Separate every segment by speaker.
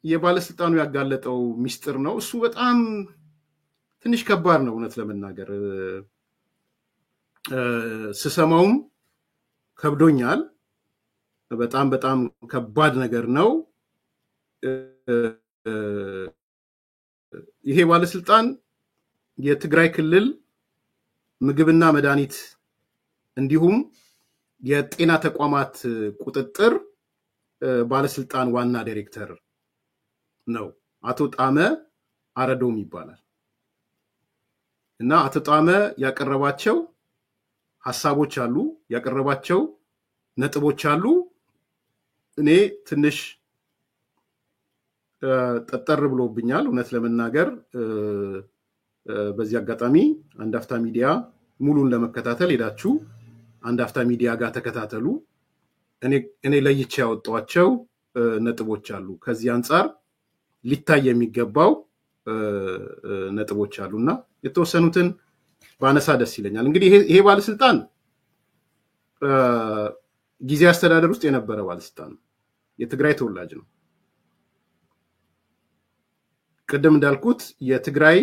Speaker 1: የባለስልጣኑ ያጋለጠው ሚስጥር ነው እሱ በጣም ትንሽ ከባድ ነው እውነት ለመናገር ስሰማውም ከብዶኛል በጣም በጣም ከባድ ነገር ነው ይሄ ባለስልጣን የትግራይ ክልል ምግብና መድኃኒት እንዲሁም የጤና ተቋማት ቁጥጥር ባለስልጣን ዋና ዳይሬክተር ነው አቶ ጣመ አረዶም ይባላል እና አቶ ጣመ ያቀረባቸው ሐሳቦች አሉ ያቀረባቸው ነጥቦች አሉ እኔ ትንሽ ተጠር ብሎብኛል እውነት ለመናገር በዚህ አጋጣሚ አንድ አፍታ ሚዲያ ሙሉን ለመከታተል ሄዳችሁ አንድ አፍታ ሚዲያ ጋር ተከታተሉ እኔ ለይቼ ያወጣቸው ነጥቦች አሉ ከዚህ አንፃር ሊታይ የሚገባው ነጥቦች አሉና የተወሰኑትን ባነሳ ደስ ይለኛል እንግዲህ ይሄ ባለስልጣን ጊዜ አስተዳደር ውስጥ የነበረ ባለስልጣን የትግራይ ተወላጅ ነው ቀደም እንዳልኩት የትግራይ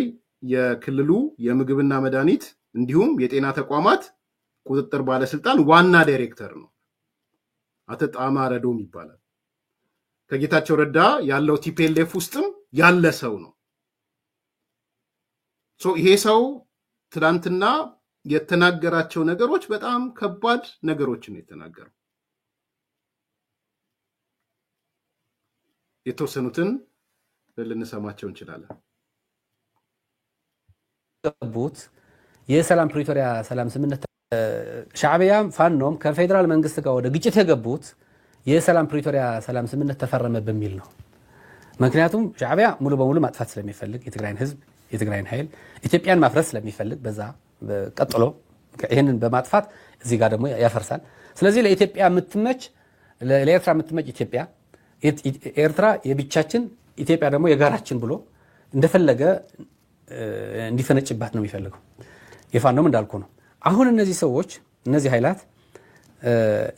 Speaker 1: የክልሉ የምግብና መድኃኒት እንዲሁም የጤና ተቋማት ቁጥጥር ባለስልጣን ዋና ዳይሬክተር ነው አቶ ጣመ አረዶም ይባላል ከጌታቸው ረዳ ያለው ቲፒኤልኤፍ ውስጥም ያለ ሰው ነው ይሄ ሰው ትላንትና የተናገራቸው ነገሮች በጣም ከባድ ነገሮችን ነው የተናገረው የተወሰኑትን ልንሰማቸው እንችላለን
Speaker 2: ተቡት የሰላም ፕሪቶሪያ ሰላም ስምምነት ሻዕቢያም ፋኖም ከፌደራል መንግስት ጋር ወደ ግጭት የገቡት የሰላም ፕሪቶሪያ ሰላም ስምምነት ተፈረመ በሚል ነው ምክንያቱም ሻዕቢያ ሙሉ በሙሉ ማጥፋት ስለሚፈልግ የትግራይን ህዝብ የትግራይን ኃይል ኢትዮጵያን ማፍረስ ስለሚፈልግ በዛ ቀጥሎ ይሄንን በማጥፋት እዚህ ጋር ደግሞ ያፈርሳል ስለዚህ ለኢትዮጵያ የምትመች ለኤርትራ የምትመች ኢትዮጵያ ኤርትራ የብቻችን ኢትዮጵያ ደግሞ የጋራችን ብሎ እንደፈለገ እንዲፈነጭባት ነው የሚፈልገው የፋኖም እንዳልኩ ነው አሁን እነዚህ ሰዎች እነዚህ ኃይላት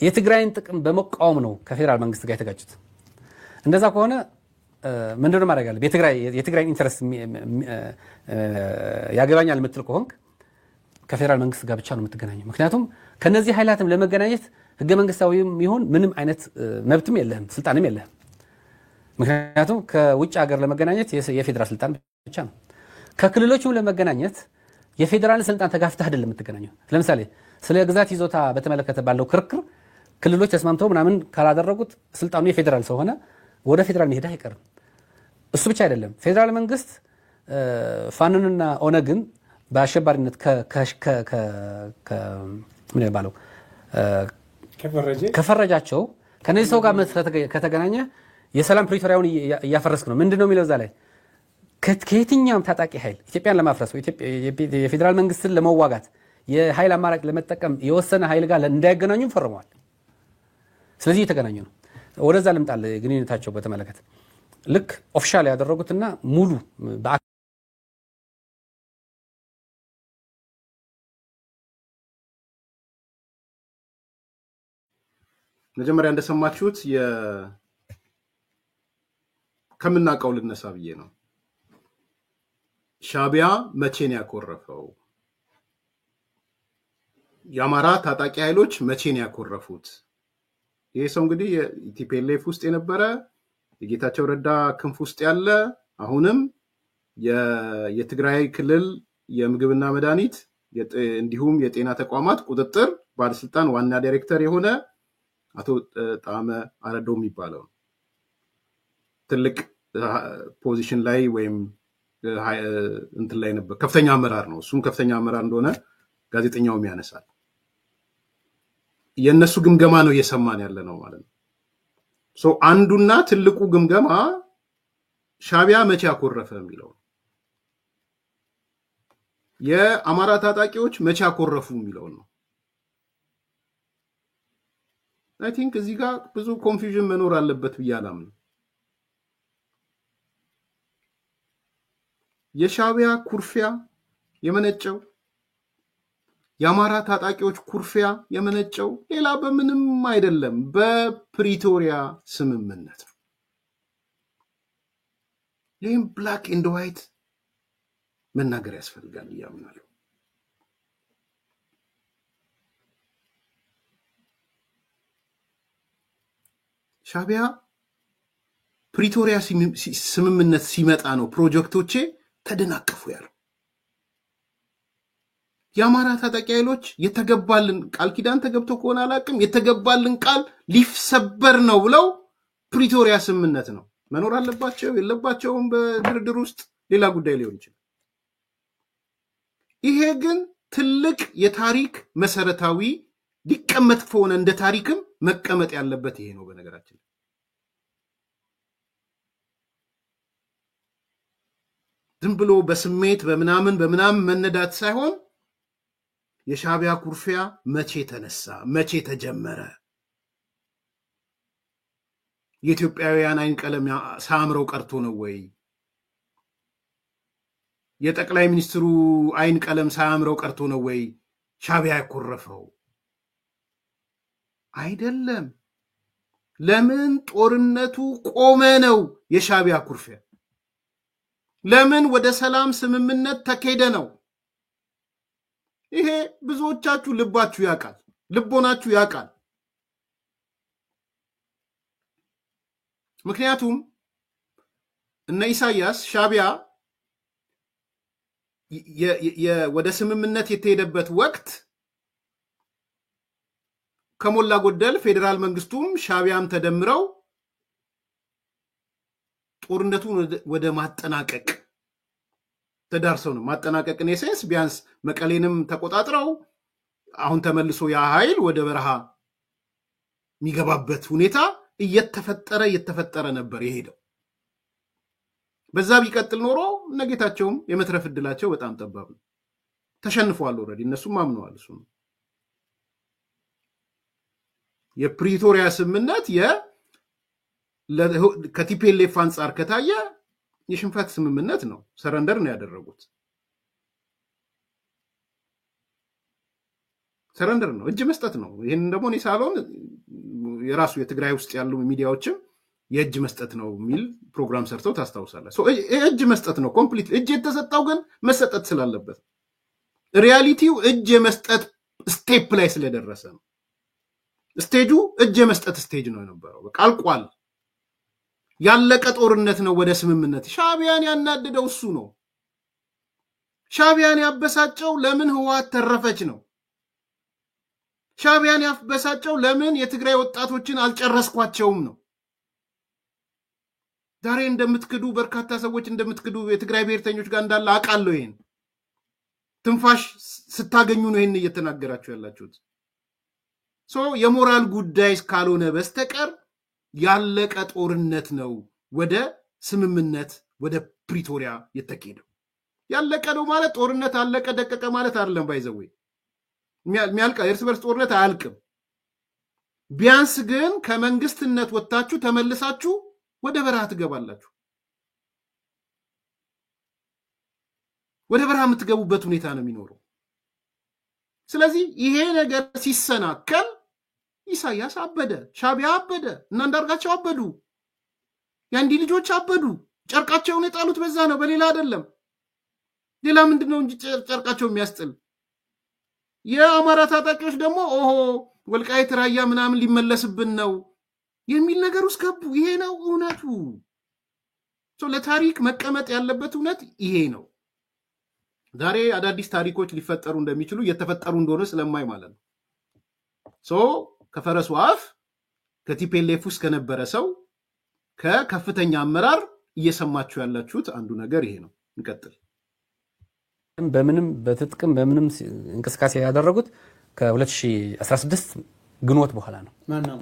Speaker 2: የትግራይን ጥቅም በመቃወም ነው ከፌደራል መንግስት ጋር የተጋጩት እንደዛ ከሆነ ምንድነው ማድረግ አለበት የትግራይን ኢንተረስት ያገባኛል የምትል ከሆንክ ከፌደራል መንግስት ጋር ብቻ ነው የምትገናኘው ምክንያቱም ከነዚህ ኃይላትም ለመገናኘት ህገ መንግስታዊም ይሁን ምንም አይነት መብትም የለህም ስልጣንም የለህም ምክንያቱም ከውጭ ሀገር ለመገናኘት የፌደራል ስልጣን ብቻ ነው ከክልሎችም ለመገናኘት የፌደራል ስልጣን ተጋፍተህ አይደለም የምትገናኘው ለምሳሌ ስለ ግዛት ይዞታ በተመለከተ ባለው ክርክር ክልሎች ተስማምተው ምናምን ካላደረጉት ስልጣኑ የፌደራል ሰው ሆነ ወደ ፌደራል መሄድ አይቀርም እሱ ብቻ አይደለም ፌደራል መንግስት ፋኖንና ኦነግን በአሸባሪነት ምን ይባላል ከፈረጃቸው ከነዚህ ሰው ጋር ከተገናኘ የሰላም ፕሪቶሪያውን ያፈረስክ ነው ምንድነው የሚለው እዛ ላይ ከየትኛውም ታጣቂ ኃይል ኢትዮጵያን ለማፍረስ የፌደራል መንግስትን ለመዋጋት የኃይል አማራጭ ለመጠቀም የወሰነ ኃይል ጋር እንዳይገናኙ ፈርመዋል ስለዚህ የተገናኙ ነው ወደዛ ልምጣል ግንኙነታቸው በተመለከተ ልክ ኦፊሻል ያደረጉትና ሙሉ
Speaker 1: መጀመሪያ እንደሰማችሁት ከምናቀው ልነሳ ብዬ ነው ሻዕቢያ መቼ ነው ያኮረፈው የአማራ ታጣቂ ኃይሎች መቼ ነው ያኮረፉት ይሄ ሰው እንግዲህ የቲፒኤልኤፍ ውስጥ የነበረ የጌታቸው ረዳ ክንፍ ውስጥ ያለ አሁንም የትግራይ ክልል የምግብና መድኃኒት እንዲሁም የጤና ተቋማት ቁጥጥር ባለስልጣን ዋና ዳይሬክተር የሆነ አቶ ጣመ አረዶም ይባላል ትልቅ ፖዚሽን ላይ ወይም እንትን ላይ ነበር ከፍተኛ አመራር ነው እሱም ከፍተኛ አመራር እንደሆነ ጋዜጠኛውም ያነሳል የነሱ ግምገማ ነው እየሰማን ያለ ነው ማለት ነው አንዱና ትልቁ ግምገማ ሻዕቢያ መቼ ያኮረፈ የሚለው የአማራ ታጣቂዎች መቼ ያኮረፉ የሚለው ነው አይ ቲንክ እዚህ ጋር ብዙ ኮንፊውዥን መኖር አለበት ብያላም ነው የሻዕቢያ ኩርፊያ የመነጨው የአማራ ታጣቂዎች ኩርፊያ የመነጨው ሌላ በምንም አይደለም በፕሪቶሪያ ስምምነት ነው ይህም ብላክ ኤንድ ዋይት መናገር ያስፈልጋል ያምናለሁ። ሻዕቢያ ፕሪቶሪያ ስምምነት ሲመጣ ነው ፕሮጀክቶቼ ተደናቀፉ ያለው። የአማራ ታጣቂ ኃይሎች የተገባልን ቃል ኪዳን ተገብቶ ከሆነ አላቅም የተገባልን ቃል ሊሰበር ነው ብለው ፕሪቶሪያ ስምምነት ነው መኖር አለባቸው የለባቸውም በድርድር ውስጥ ሌላ ጉዳይ ሊሆን ይችላል። ይሄ ግን ትልቅ የታሪክ መሰረታዊ ሊቀመጥ ከሆነ እንደ ታሪክም መቀመጥ ያለበት ይሄ ነው። በነገራችን ዝም ብሎ በስሜት በምናምን መነዳት ሳይሆን የሻዕቢያ ኩርፊያ መቼ ተነሳ? መቼ ተጀመረ? የኢትዮጵያውያን አይን ቀለም ሳምረው ቀርቶ ነው ወይ? የጠቅላይ ሚኒስትሩ አይን ቀለም ሳምረው ቀርቶ ነው ወይ ሻዕቢያ ያኮረፈው? አይደለም። ለምን ጦርነቱ ቆመ ነው የሻዕቢያ ኩርፊያ። ለምን ወደ ሰላም ስምምነት ተኬደ ነው። ይሄ ብዙዎቻችሁ ልባችሁ ያውቃል፣ ልቦናችሁ ያውቃል። ምክንያቱም እነ ኢሳያስ ሻዕቢያ ወደ ስምምነት የተሄደበት ወቅት ከሞላ ጎደል ፌደራል መንግስቱም ሻዕቢያም ተደምረው ጦርነቱን ወደ ማጠናቀቅ ተዳርሰው ነው። ማጠናቀቅን የሴንስ ቢያንስ መቀሌንም ተቆጣጥረው አሁን ተመልሶ ያ ኃይል ወደ በረሃ የሚገባበት ሁኔታ እየተፈጠረ ነበር የሄደው። በዛ ቢቀጥል ኖሮ ነገታቸውም የመትረፍ እድላቸው በጣም ጠባብ ነው። ተሸንፈዋል። ኦልሬዲ እነሱም አምነዋል። እሱ ነው የፕሪቶሪያ ስምምነት ከቲፒኤልኤፍ አንጻር ከታየ የሽንፈት ስምምነት ነው። ሰረንደር ነው ያደረጉት። ሰረንደር ነው፣ እጅ መስጠት ነው። ይሄን ደግሞ እኔ ሳልሆን የራሱ የትግራይ ውስጥ ያሉ ሚዲያዎችም የእጅ መስጠት ነው የሚል ፕሮግራም ሰርተው ታስታውሳለህ። እጅ መስጠት ነው ኮምፕሊት። እጅ የተሰጠው ግን መሰጠት ስላለበት ሪያሊቲው እጅ የመስጠት ስቴፕ ላይ ስለደረሰ ነው። ስቴጁ እጅ የመስጠት ስቴጅ ነው የነበረው። በቃ አልቋል። ያለቀ ጦርነት ነው ወደ ስምምነት። ሻዕቢያን ያናደደው እሱ ነው። ሻዕቢያን ያበሳጨው ለምን ህወሓት ተረፈች ነው። ሻዕቢያን ያበሳጨው ለምን የትግራይ ወጣቶችን አልጨረስኳቸውም ነው። ዛሬ እንደምትክዱ በርካታ ሰዎች እንደምትክዱ የትግራይ ብሔርተኞች ጋር እንዳለ አውቃለሁ። ይሄን ትንፋሽ ስታገኙ ነው ይሄን እየተናገራችሁ ያላችሁት። የሞራል ጉዳይ ካልሆነ በስተቀር ያለቀ ጦርነት ነው ወደ ስምምነት ወደ ፕሪቶሪያ የተኬደው። ያለቀ ነው ማለት ጦርነት አለቀ ደቀቀ ማለት አይደለም። ባይዘው የሚያልቀ እርስ በርስ ጦርነት አያልቅም። ቢያንስ ግን ከመንግስትነት ወጣችሁ ተመልሳችሁ ወደ በረሃ ትገባላችሁ። ወደ በረሃ የምትገቡበት ሁኔታ ነው የሚኖረው። ስለዚህ ይሄ ነገር ሲሰናከል ኢሳያስ አበደ፣ ሻዕቢያ አበደ፣ እና አንዳርጋቸው አበዱ፣ የአንዲ ልጆች አበዱ። ጨርቃቸውን የጣሉት በዛ ነው፣ በሌላ አይደለም። ሌላ ምንድነው እንጂ ጨርቃቸው የሚያስጥል። የአማራ ታጣቂዎች ደግሞ ኦሆ ወልቃይት ራያ ምናምን ሊመለስብን ነው የሚል ነገር ውስጥ ገቡ። ይሄ ነው እውነቱ። ለታሪክ መቀመጥ ያለበት እውነት ይሄ ነው። ዛሬ አዳዲስ ታሪኮች ሊፈጠሩ እንደሚችሉ እየተፈጠሩ እንደሆነ ስለማይ ማለት ነው። ከፈረሱ አፍ ከቲፒኤልኤፍ ውስጥ ከነበረ ሰው ከከፍተኛ አመራር እየሰማችሁ ያላችሁት አንዱ ነገር ይሄ ነው። እንቀጥል።
Speaker 2: በምንም በትጥቅም በምንም እንቅስቃሴ ያደረጉት ከ2016 ግንቦት በኋላ ነው።
Speaker 3: ማናማ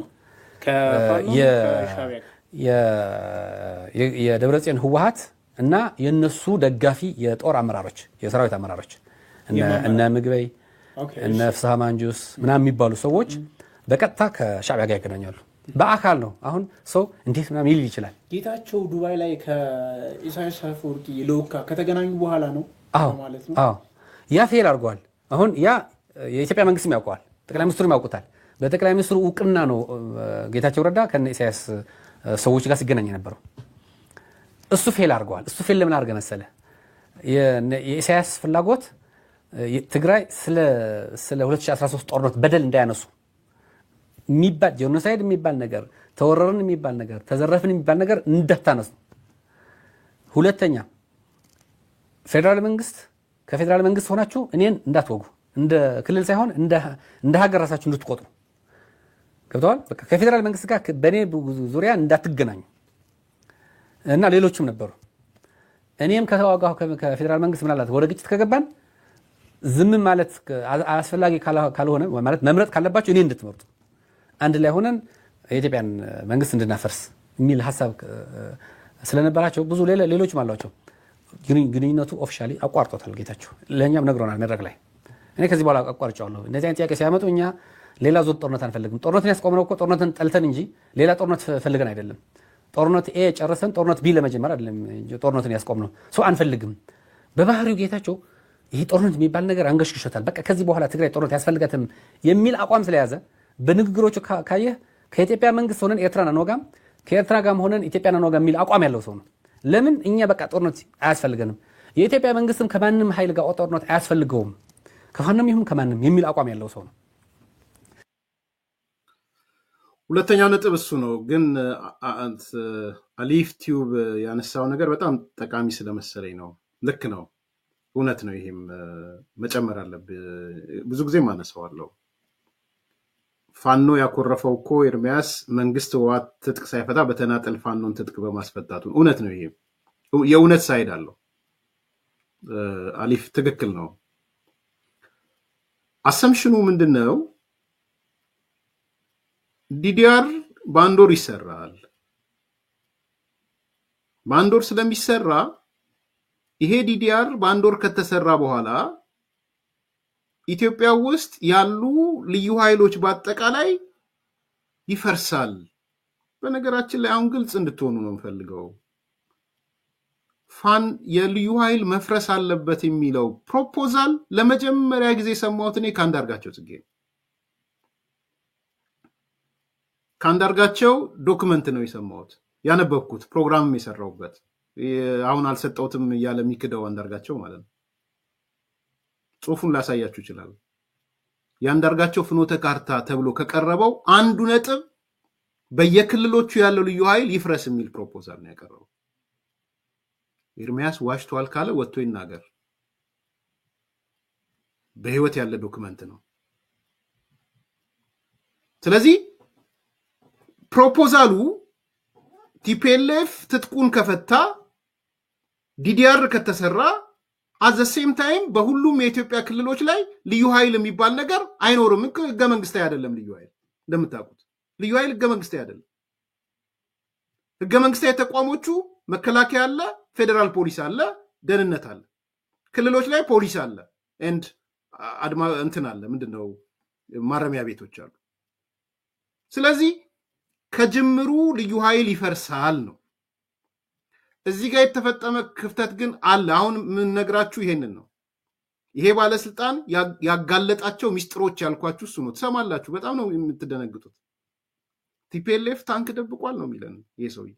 Speaker 2: የደብረጽዮን ህወሓት እና የነሱ ደጋፊ የጦር አመራሮች የሰራዊት አመራሮች እነ ምግበይ እነ ፍስሐ ማንጁስ ምናምን የሚባሉ ሰዎች በቀጥታ ከሻዕቢያ ጋር ያገናኛሉ። በአካል ነው። አሁን ሰው እንዴት ምናምን ይል ይችላል።
Speaker 3: ጌታቸው ዱባይ ላይ ከኢሳያስ አፈወርቂ ልዑክ ከተገናኙ በኋላ ነው ማለት ነው።
Speaker 2: አዎ ያ ፌል አድርጓል። አሁን ያ የኢትዮጵያ መንግስትም ያውቀዋል፣ ጠቅላይ ሚኒስትሩም ያውቁታል። በጠቅላይ ሚኒስትሩ እውቅና ነው ጌታቸው ረዳ ከነ ኢሳያስ ሰዎች ጋር ሲገናኝ ነበረው። እሱ ፌል አድርገዋል። እሱ ፌል ለምን አድርገ መሰለ የኢሳያስ ፍላጎት ትግራይ ስለ 2013 ጦርነት በደል እንዳያነሱ የሚባል ጄኖሳይድ የሚባል ነገር ተወረረን የሚባል ነገር ተዘረፍን የሚባል ነገር እንዳታነሱ። ሁለተኛ ፌደራል መንግስት ከፌደራል መንግስት ሆናችሁ እኔን እንዳትወጉ እንደ ክልል ሳይሆን እንደ ሀገር ራሳችሁ እንድትቆጥሩ ገብቷል። በቃ ከፌደራል መንግስት ጋር በኔ ዙሪያ እንዳትገናኙ እና ሌሎችም ነበሩ። እኔም ከተዋጋሁ ከፌደራል መንግስት ምናልባት ወደ ግጭት ከገባን ዝም ማለት አስፈላጊ ካልሆነ ማለት መምረጥ ካለባችሁ እኔ እንድትመርጡ አንድ ላይ ሆነን የኢትዮጵያን መንግስት እንድናፈርስ የሚል ሐሳብ ስለነበራቸው ብዙ ሌሎችም አሏቸው። ግንኙነቱ ኦፊሻሊ አቋርጦታል ጌታቸው። ለኛም ነግሮናል መድረክ ላይ። እኔ ከዚህ በኋላ አቋርጫለሁ። እንደዚህ አይነት ጥያቄ ሲያመጡ እኛ ሌላ ዞት ጦርነት አንፈልግም። ጦርነትን ያስቆምነው እኮ ጦርነትን ጠልተን እንጂ ሌላ ጦርነት ፈልገን አይደለም። ጦርነት ኤ ጨርሰን ጦርነት ቢ ለመጀመር አይደለም ጦርነትን ያስቆምነው። ሰው አንፈልግም። በባህሪው ጌታቸው ይሄ ጦርነት የሚባል ነገር አንገሽግሾታል። በቃ ከዚህ በኋላ ትግራይ ጦርነት ያስፈልጋትም የሚል አቋም ስለያዘ በንግግሮቹ ካየህ ከኢትዮጵያ መንግስት ሆነን ኤርትራን አንወጋም፣ ከኤርትራ ጋርም ሆነን ኢትዮጵያን አንወጋም የሚል አቋም ያለው ሰው ነው። ለምን እኛ በቃ ጦርነት አያስፈልገንም፣ የኢትዮጵያ መንግስትም ከማንም ኃይል ጋር ጦርነት አያስፈልገውም፣ ከፋኖም ይሁን ከማንም የሚል አቋም ያለው ሰው ነው።
Speaker 1: ሁለተኛው ነጥብ እሱ ነው። ግን አሊፍ ቲዩብ ያነሳው ነገር በጣም ጠቃሚ ስለመሰለኝ ነው። ልክ ነው፣ እውነት ነው። ይሄም መጨመር አለብህ። ብዙ ጊዜ ማነሳዋለሁ። ፋኖ ያኮረፈው እኮ ኤርሚያስ መንግስት ህወሓት ትጥቅ ሳይፈታ በተናጠል ፋኖን ትጥቅ በማስፈታቱ እውነት ነው። ይሄ የእውነት ሳይድ አለው። አሊፍ ትክክል ነው። አሰምሽኑ ምንድነው? ዲዲአር በአንድ ወር ይሰራል። በአንድ ወር ስለሚሰራ ይሄ ዲዲአር በአንድ ወር ከተሰራ በኋላ ኢትዮጵያ ውስጥ ያሉ ልዩ ኃይሎች በአጠቃላይ ይፈርሳል። በነገራችን ላይ አሁን ግልጽ እንድትሆኑ ነው የምፈልገው። የልዩ ኃይል መፍረስ አለበት የሚለው ፕሮፖዛል ለመጀመሪያ ጊዜ ሰማሁት እኔ ከአንዳርጋቸው ጽጌ ነው። ከአንዳርጋቸው ዶክመንት ነው የሰማሁት፣ ያነበብኩት፣ ፕሮግራምም የሰራሁበት። አሁን አልሰጠውትም እያለ የሚክደው አንዳርጋቸው ማለት ነው። ጽሁፉን ላሳያችሁ ይችላል። የአንዳርጋቸው ፍኖተ ካርታ ተብሎ ከቀረበው አንዱ ነጥብ በየክልሎቹ ያለው ልዩ ኃይል ይፍረስ የሚል ፕሮፖዛል ነው ያቀረበው። ኤርሚያስ ዋሽቷል ካለ ወጥቶ ይናገር። በህይወት ያለ ዶክመንት ነው። ስለዚህ ፕሮፖዛሉ ቲፒኤልኤፍ ትጥቁን ከፈታ ዲዲአር ከተሰራ at the same time በሁሉም የኢትዮጵያ ክልሎች ላይ ልዩ ኃይል የሚባል ነገር አይኖርም። ህገ መንግስታዊ አይደለም ልዩ ኃይል። እንደምታውቁት ልዩ ኃይል ህገ መንግስታዊ አይደለም። ህገ መንግስታዊ ተቋሞቹ መከላከያ አለ፣ ፌደራል ፖሊስ አለ፣ ደህንነት አለ፣ ክልሎች ላይ ፖሊስ አለ and አድማ እንትን አለ፣ ምንድነው ማረሚያ ቤቶች አሉ። ስለዚህ ከጅምሩ ልዩ ኃይል ይፈርሳል ነው። እዚህ ጋር የተፈጠመ ክፍተት ግን አለ። አሁን ምን ነግራችሁ ይሄንን ነው። ይሄ ባለስልጣን ያጋለጣቸው ሚስጥሮች ያልኳችሁ እሱ ነው። ትሰማላችሁ፣ በጣም ነው የምትደነግጡት። ቲፒኤልኤፍ ታንክ ደብቋል ነው የሚለን ይሄ ሰውዬ።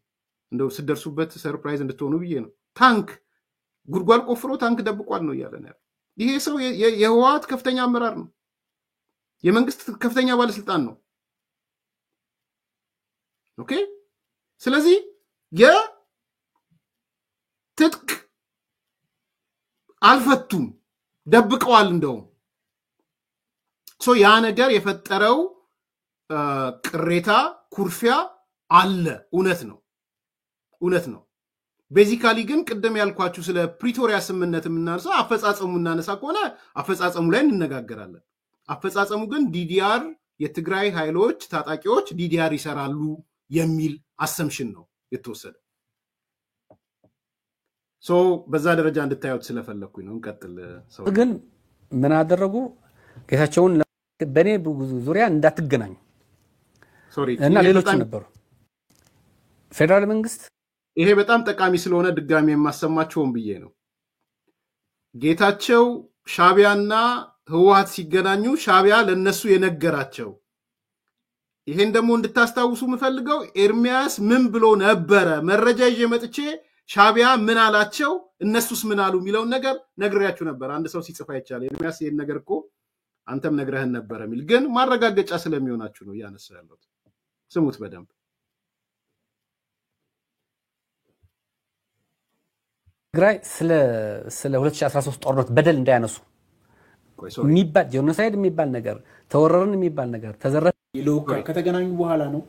Speaker 1: እንደው ስደርሱበት ሰርፕራይዝ እንድትሆኑ ብዬ ነው። ታንክ ጉድጓድ ቆፍሮ ታንክ ደብቋል ነው እያለ ነው። ይሄ ሰው የህወሓት ከፍተኛ አመራር ነው፣ የመንግስት ከፍተኛ ባለስልጣን ነው። ኦኬ። ስለዚህ ትጥቅ አልፈቱም፣ ደብቀዋል። እንደውም ያ ነገር የፈጠረው ቅሬታ ኩርፊያ አለ። እውነት ነው። ቤዚካሊ ግን ቅድም ያልኳችሁ ስለ ፕሪቶሪያ ስምምነት የምናነሳው አፈጻጸሙ እናነሳ ከሆነ አፈጻጸሙ ላይ እንነጋገራለን። አፈጻጸሙ ግን ዲዲአር የትግራይ ኃይሎች ታጣቂዎች ዲዲአር ይሰራሉ የሚል አሰምሽን ነው የተወሰደ። በዛ ደረጃ እንድታዩት ስለፈለኩኝ ነው። እንቀጥል።
Speaker 2: ግን ምን አደረጉ? ጌታቸውን በኔ ዙሪያ እንዳትገናኙ እና ሌሎችም ነበሩ። ፌደራል መንግስት
Speaker 1: ይሄ በጣም ጠቃሚ ስለሆነ ድጋሚ የማሰማቸውን ብዬ ነው። ጌታቸው ሻቢያና ህወሓት ሲገናኙ ሻቢያ ለነሱ የነገራቸው ይሄን ደግሞ እንድታስታውሱ የምፈልገው ኤርሚያስ ምን ብሎ ነበረ? መረጃ ይዤ መጥቼ ሻቢያ ምን አላቸው እነሱስ ምን አሉ የሚለውን ነገር ነግሬያችሁ ነበር። አንድ ሰው ሲጽፋ ይቻላል ኤርሚያስ ይሄን ነገር እኮ አንተም ነግረህን ነበር የሚል ግን ማረጋገጫ ስለሚሆናችሁ ነው እያነሳ ያለው። ስሙት በደንብ።
Speaker 2: ትግራይ ስለ 2013 ጦርነት በደል እንዳያነሱ የሚባል ጄኖሳይድ የሚባል ነገር ተወረረን የሚባል ነገር ተዘረፈ
Speaker 3: ከተገናኙ በኋላ ነው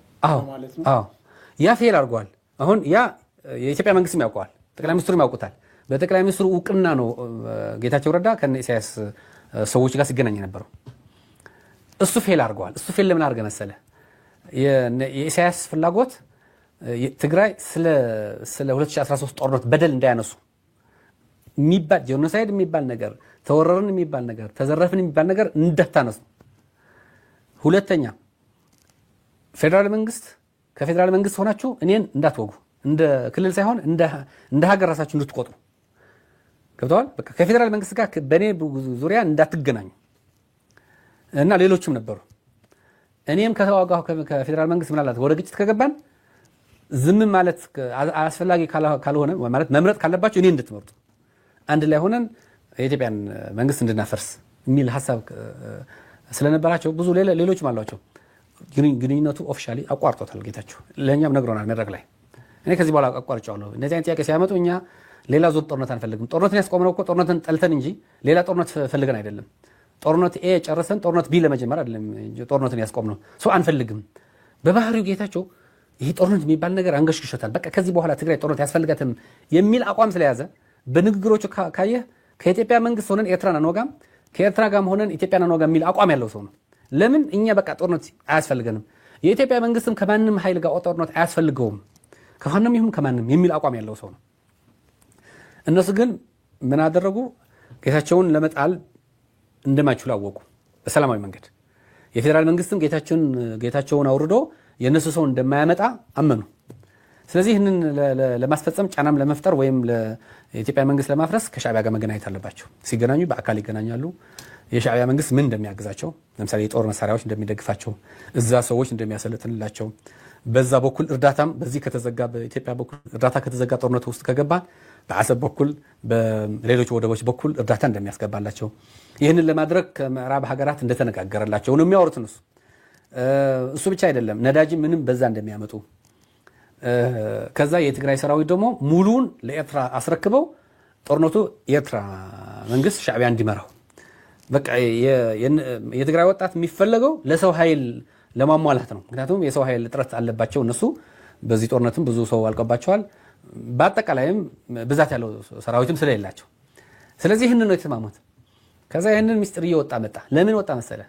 Speaker 3: ማለት ነው።
Speaker 2: አዎ ያ ፌል አድርጓል። አሁን ያ የኢትዮጵያ መንግስትም ያውቀዋል፣ ጠቅላይ ሚኒስትሩም ያውቁታል። በጠቅላይ ሚኒስትሩ እውቅና ነው ጌታቸው ረዳ ከነ ኢሳያስ ሰዎች ጋር ሲገናኝ ነበረው። እሱ ፌል አድርጓል። እሱ ፌል ለምን አድርገ መሰለ? የኢሳያስ ፍላጎት ትግራይ ስለ 2013 ጦርነት በደል እንዳያነሱ የሚባል ጄኖሳይድ የሚባል ነገር ተወረረን የሚባል ነገር ተዘረፍን የሚባል ነገር እንዳታነሱ። ሁለተኛ ፌደራል መንግስት ከፌደራል መንግስት ሆናችሁ እኔን እንዳትወጉ፣ እንደ ክልል ሳይሆን እንደ ሀገር ራሳችሁ እንድትቆጥሩ ገብተዋል። በቃ ከፌደራል መንግስት ጋር በኔ ዙሪያ እንዳትገናኙ እና ሌሎችም ነበሩ። እኔም ከተዋጋሁ ከፌደራል መንግስት ምናልባት ወደ ግጭት ከገባን ዝም ማለት አስፈላጊ ካልሆነ ማለት መምረጥ ካለባችሁ እኔ እንድትመርጡ አንድ ላይ ሆነን የኢትዮጵያን መንግስት እንድናፈርስ የሚል ሐሳብ ስለነበራቸው ብዙ ሌሎችም አሏቸው። ግንኙነቱ ኦፊሻሊ አቋርጦታል ጌታቸው። ለኛም ነግሮናል መድረክ ላይ። እኔ ከዚህ በኋላ አቋርጫለሁ። እነዚህ አይነት ጥያቄ ሲያመጡ እኛ ሌላ ዙር ጦርነት አንፈልግም። ጦርነትን ያስቆምነው እኮ ጦርነትን ጠልተን እንጂ ሌላ ጦርነት ፈልገን አይደለም። ጦርነት ኤ ጨርሰን ጦርነት ቢ ለመጀመር አይደለም ጦርነትን ያስቆምነው። ሰው አንፈልግም። በባህሪው ጌታቸው ይሄ ጦርነት የሚባል ነገር አንገሽግሾታል። በቃ ከዚህ በኋላ ትግራይ ጦርነት ያስፈልጋትም የሚል አቋም ስለያዘ በንግግሮቹ ካየህ ከኢትዮጵያ መንግስት ሆነን ኤርትራን አንወጋም፣ ከኤርትራ ጋርም ሆነን ኢትዮጵያን አንወጋም የሚል አቋም ያለው ሰው ነው። ለምን እኛ በቃ ጦርነት አያስፈልገንም፣ የኢትዮጵያ መንግስትም ከማንም ኃይል ጋር ጦርነት አያስፈልገውም፣ ከማንም ይሁን ከማንም የሚል አቋም ያለው ሰው ነው። እነሱ ግን ምን አደረጉ? ጌታቸውን ለመጣል እንደማይችሉ አወቁ። በሰላማዊ መንገድ የፌደራል መንግስትም ጌታቸውን አውርዶ የነሱ ሰው እንደማያመጣ አመኑ። ስለዚህ ይህንን ለማስፈጸም ጫናም ለመፍጠር ወይም ለኢትዮጵያ መንግስት ለማፍረስ ከሻዕቢያ ጋር መገናኘት አለባቸው። ሲገናኙ በአካል ይገናኛሉ። የሻዕቢያ መንግስት ምን እንደሚያግዛቸው ለምሳሌ የጦር መሳሪያዎች እንደሚደግፋቸው፣ እዛ ሰዎች እንደሚያሰለጥንላቸው፣ በዛ በኩል እርዳታም በዚህ ከተዘጋ በኢትዮጵያ በኩል እርዳታ ከተዘጋ ጦርነት ውስጥ ከገባ በአሰብ በኩል በሌሎች ወደቦች በኩል እርዳታ እንደሚያስገባላቸው፣ ይህንን ለማድረግ ከምዕራብ ሀገራት እንደተነጋገረላቸው ነው የሚያወሩት እነሱ። እሱ ብቻ አይደለም ነዳጅ ምንም በዛ እንደሚያመጡ፣ ከዛ የትግራይ ሰራዊት ደግሞ ሙሉን ለኤርትራ አስረክበው ጦርነቱ የኤርትራ መንግስት ሻዕቢያ እንዲመራው። በቃ የትግራይ ወጣት የሚፈለገው ለሰው ኃይል ለማሟላት ነው። ምክንያቱም የሰው ኃይል እጥረት አለባቸው እነሱ። በዚህ ጦርነትም ብዙ ሰው አልቀባቸዋል። በአጠቃላይም ብዛት ያለው ሰራዊትም ስለሌላቸው፣ ስለዚህ ይህንን ነው የተስማሙት። ከዛ ይህንን ሚስጥር እየወጣ መጣ። ለምን ወጣ መሰለ?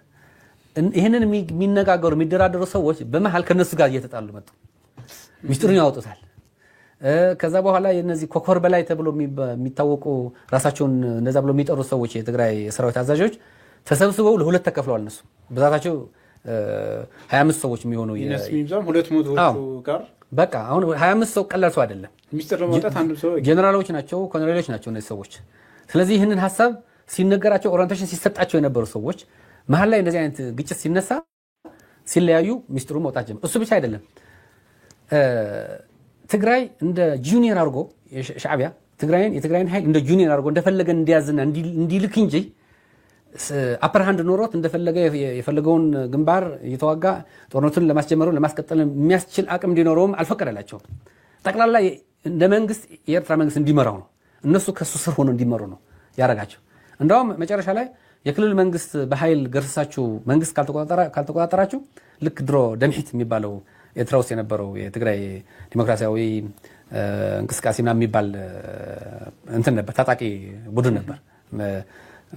Speaker 2: ይህንን የሚነጋገሩ የሚደራደሩ ሰዎች በመሀል ከነሱ ጋር እየተጣሉ መጡ። ሚስጥሩን ያወጡታል። ከዛ በኋላ የነዚህ ኮኮር በላይ ተብሎ የሚታወቁ ራሳቸውን እንደዛ ብሎ የሚጠሩ ሰዎች የትግራይ ሰራዊት አዛዦች ተሰብስበው ለሁለት ተከፍለዋል። እነሱ ብዛታቸው 25 ሰዎች የሚሆኑ
Speaker 3: ጋር
Speaker 2: በቃ አሁን 25 ሰው ቀላል ሰው አይደለም።
Speaker 3: ሚስጥር ለማውጣት አንዱ ሰው
Speaker 2: ጀነራሎች ናቸው፣ ኮሎኔሎች ናቸው እነዚህ ሰዎች። ስለዚህ ይህንን ሐሳብ ሲነገራቸው ኦሪንቴሽን ሲሰጣቸው የነበሩ ሰዎች መሀል ላይ እንደዚህ አይነት ግጭት ሲነሳ ሲለያዩ ሚስጥሩ መውጣት ጀመረ። እሱ ብቻ አይደለም ትግራይ እንደ ጁኒየር አድርጎ ሻዕቢያ የትግራይን ኃይል እንደ ጁኒየር አድርጎ እንደፈለገ እንዲያዝና እንዲልክ እንጂ አፐር ሃንድ ኖሮት እንደፈለገ የፈለገውን ግንባር እየተዋጋ ጦርነቱን ለማስጀመሩ ለማስቀጠል የሚያስችል አቅም እንዲኖረውም አልፈቀደላቸውም። ጠቅላላ እንደ መንግስት የኤርትራ መንግስት እንዲመራው ነው፣ እነሱ ከሱ ስር ሆኖ እንዲመሩ ነው ያደረጋቸው። እንደውም መጨረሻ ላይ የክልል መንግስት በኃይል ገርሳችሁ መንግስት ካልተቆጣጠራችሁ ልክ ድሮ ደምሒት የሚባለው ኤርትራ ውስጥ የነበረው የትግራይ ዲሞክራሲያዊ እንቅስቃሴና የሚባል እንትን ነበር፣ ታጣቂ ቡድን ነበር።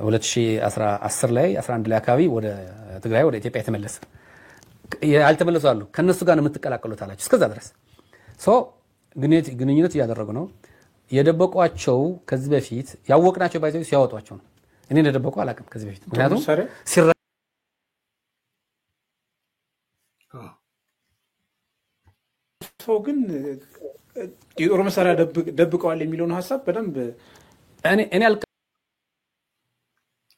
Speaker 2: 2010 ላይ 11 ላይ አካባቢ ወደ ትግራይ ወደ ኢትዮጵያ የተመለሰ ያልተመለሱ አሉ። ከነሱ ጋር ነው የምትቀላቀሉት አላችሁ። እስከዛ ድረስ ግንኙነት እያደረጉ ነው። የደበቋቸው ከዚህ በፊት ያወቅናቸው ባይዘው ሲያወጧቸው ነው። እኔ እንደደበቁ አላውቅም ከዚህ በፊት ምክንያቱም
Speaker 3: ሰው ግን የጦር መሳሪያ ደብቀዋል የሚለውን ሀሳብ በደንብ
Speaker 2: እኔ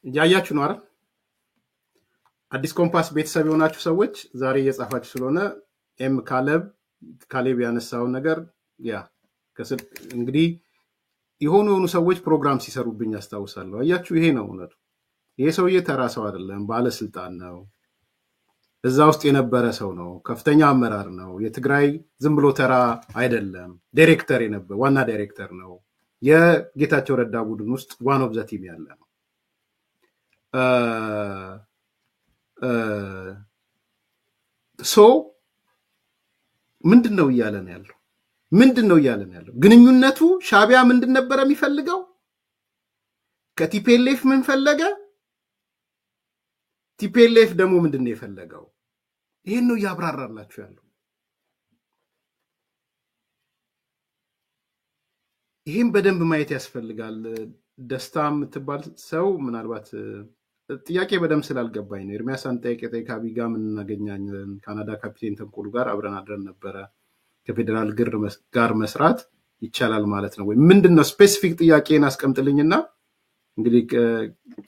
Speaker 1: እያያችሁ ነው አይደል? አዲስ ኮምፓስ ቤተሰብ የሆናችሁ ሰዎች ዛሬ እየጻፋችሁ ስለሆነ ካሌብ ያነሳውን ነገር እንግዲህ የሆኑ ሰዎች ፕሮግራም ሲሰሩብኝ አስታውሳለሁ። አያችሁ ይሄ ነው እውነቱ። ይሄ ሰውዬ ተራ ሰው አይደለም፣ ባለስልጣን ነው። እዛ ውስጥ የነበረ ሰው ነው። ከፍተኛ አመራር ነው። የትግራይ ዝም ብሎ ተራ አይደለም። ዳይሬክተር የነበረ ዋና ዳይሬክተር ነው። የጌታቸው ረዳ ቡድን ውስጥ ዋን ኦፍ ዘ ቲም ያለ ነው። ሶ ምንድን ነው እያለን ያለው? ግንኙነቱ ሻዕቢያ ምንድን ነበረ የሚፈልገው? ከቲፒኤልኤፍ ምን ፈለገ? ቲፒኤልኤፍ ደግሞ ምንድን ነው የፈለገው? ይሄን ነው እያብራራላችሁ ያለው። ይሄን በደንብ ማየት ያስፈልጋል። ደስታ የምትባል ሰው ምናልባት ጥያቄ በደንብ ስላልገባኝ ነው። ኤርሚያስ አንጠይቅ ከአቢ ጋር ምን እናገኛለን? ካናዳ ካፒቴን ተንኮሉ ጋር አብረን አድረን ነበረ። ከፌዴራል ጋር መስራት ይቻላል ማለት ነው ወይ? ምንድነው ስፔሲፊክ ጥያቄን አስቀምጥልኝና እንግዲህ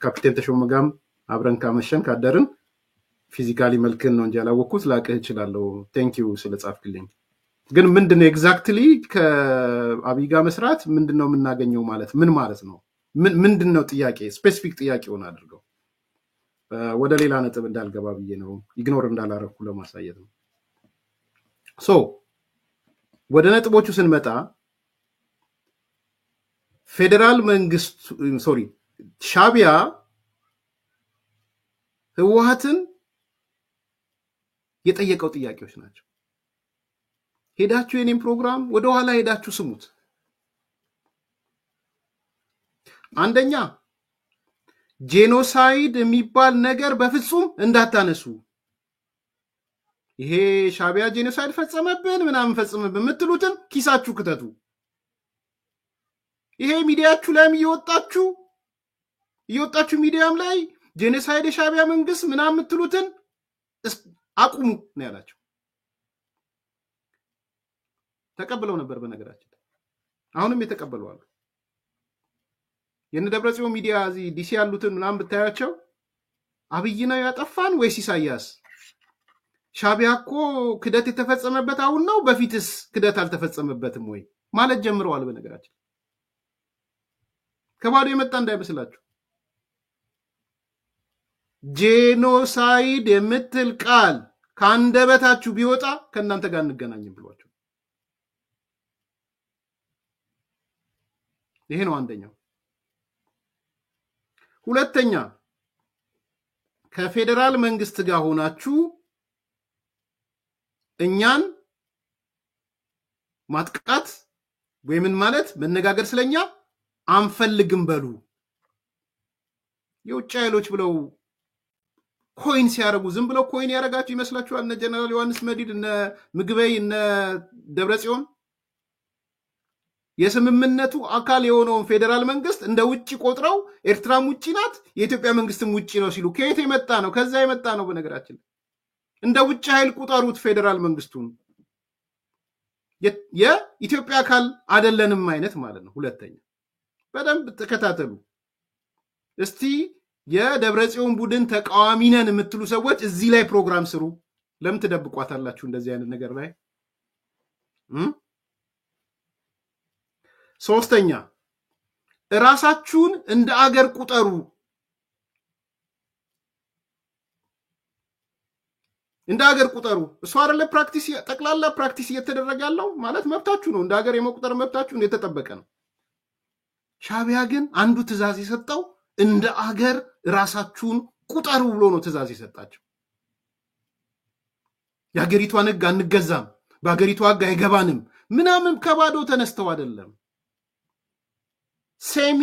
Speaker 1: ካፒቴን ተሾመ ጋርም አብረን ካመሸን ካደርን ፊዚካሊ መልክን ነው እንጂ ያላወቅኩት ላቅህ እችላለሁ። ቴንክ ዩ ስለጻፍክልኝ። ግን ምንድነው ኤግዛክትሊ ከአብይ ጋር መስራት ምንድነው የምናገኘው ማለት ምን ማለት ነው? ምንድነው ጥያቄ? ስፔሲፊክ ጥያቄውን አድርገው ወደ ሌላ ነጥብ እንዳልገባ ብዬ ነው፣ ኢግኖር እንዳላረኩ ለማሳየት ነው። ሶ ወደ ነጥቦቹ ስንመጣ ፌዴራል መንግስት ሻዕቢያ ህወሓትን የጠየቀው ጥያቄዎች ናቸው። ሄዳችሁ የኔን ፕሮግራም ወደ ኋላ ሄዳችሁ ስሙት። አንደኛ ጄኖሳይድ የሚባል ነገር በፍጹም እንዳታነሱ። ይሄ ሻዕቢያ ጄኖሳይድ ፈጸመብን ምናምን ፈጸመብን የምትሉትን ኪሳችሁ ክተቱ። ይሄ ሚዲያችሁ ላይም እየወጣችሁ ሚዲያም ላይ ጄኖሳይድ የሻዕቢያ መንግስት ምናምን የምትሉትን አቁሙ ነው ያላቸው። ተቀብለው ነበር በነገራችን። አሁንም የተቀበሉ አሉ። የነ ደብረጽዮን ሚዲያ እዚህ ዲሲ ያሉትን ምናምን ብታያቸው አብይ ነው ያጠፋን ወይስ ኢሳያስ? ሻዕቢያ እኮ ክደት የተፈጸመበት አሁን ነው፣ በፊትስ ክደት አልተፈጸመበትም ወይ ማለት ጀምረዋል። በነገራችን ከባዶ የመጣ እንዳይመስላችሁ። ጄኖሳይድ የምትል ቃል ከአንደበታችሁ ቢወጣ ከእናንተ ጋር እንገናኝም ብሏቸው። ይሄ ነው አንደኛው። ሁለተኛ ከፌዴራል መንግስት ጋር ሆናችሁ እኛን ማጥቃት ወይምን ማለት መነጋገር ስለኛ አንፈልግም በሉ። የውጭ ኃይሎች ብለው ኮይን ሲያረጉ ዝም ብለው ኮይን ያረጋችሁ ይመስላችኋል? እነ ጀነራል ዮሐንስ መዲድ እነ ምግበይ እነ ደብረጽዮን የስምምነቱ አካል የሆነውን ፌዴራል መንግስት እንደ ውጪ ቆጥረው ኤርትራም ውጪ ናት የኢትዮጵያ መንግስትም ውጪ ነው ሲሉ ከየት የመጣ ነው? ከዛ የመጣ ነው። በነገራችን እንደ ውጪ ኃይል ቁጠሩት ፌዴራል መንግስቱን። የኢትዮጵያ አካል አይደለንም አይነት ማለት ነው። ሁለተኛ በደንብ ተከታተሉ እስቲ። የደብረጽዮን ቡድን ተቃዋሚ ነን የምትሉ ሰዎች እዚህ ላይ ፕሮግራም ስሩ። ለምን ትደብቋታላችሁ እንደዚህ አይነት ነገር ላይ? ሶስተኛ ራሳችሁን እንደ አገር ቁጠሩ። እንደ አገር ቁጠሩ። እሱ አይደለ ፕራክቲስ ጠቅላላ ፕራክቲስ እየተደረገ ያለው ማለት መብታችሁ ነው። እንደ አገር የመቁጠር መብታችሁ እንደተጠበቀ ነው። ሻዕቢያ ግን አንዱ ትዕዛዝ የሰጠው እንደ አገር ራሳችሁን ቁጠሩ ብሎ ነው ትዕዛዝ የሰጣቸው። የሀገሪቷን ሕግ አንገዛም፣ በሀገሪቷ ሕግ አይገባንም ምናምን ከባዶ ተነስተው አይደለም። ሴሚ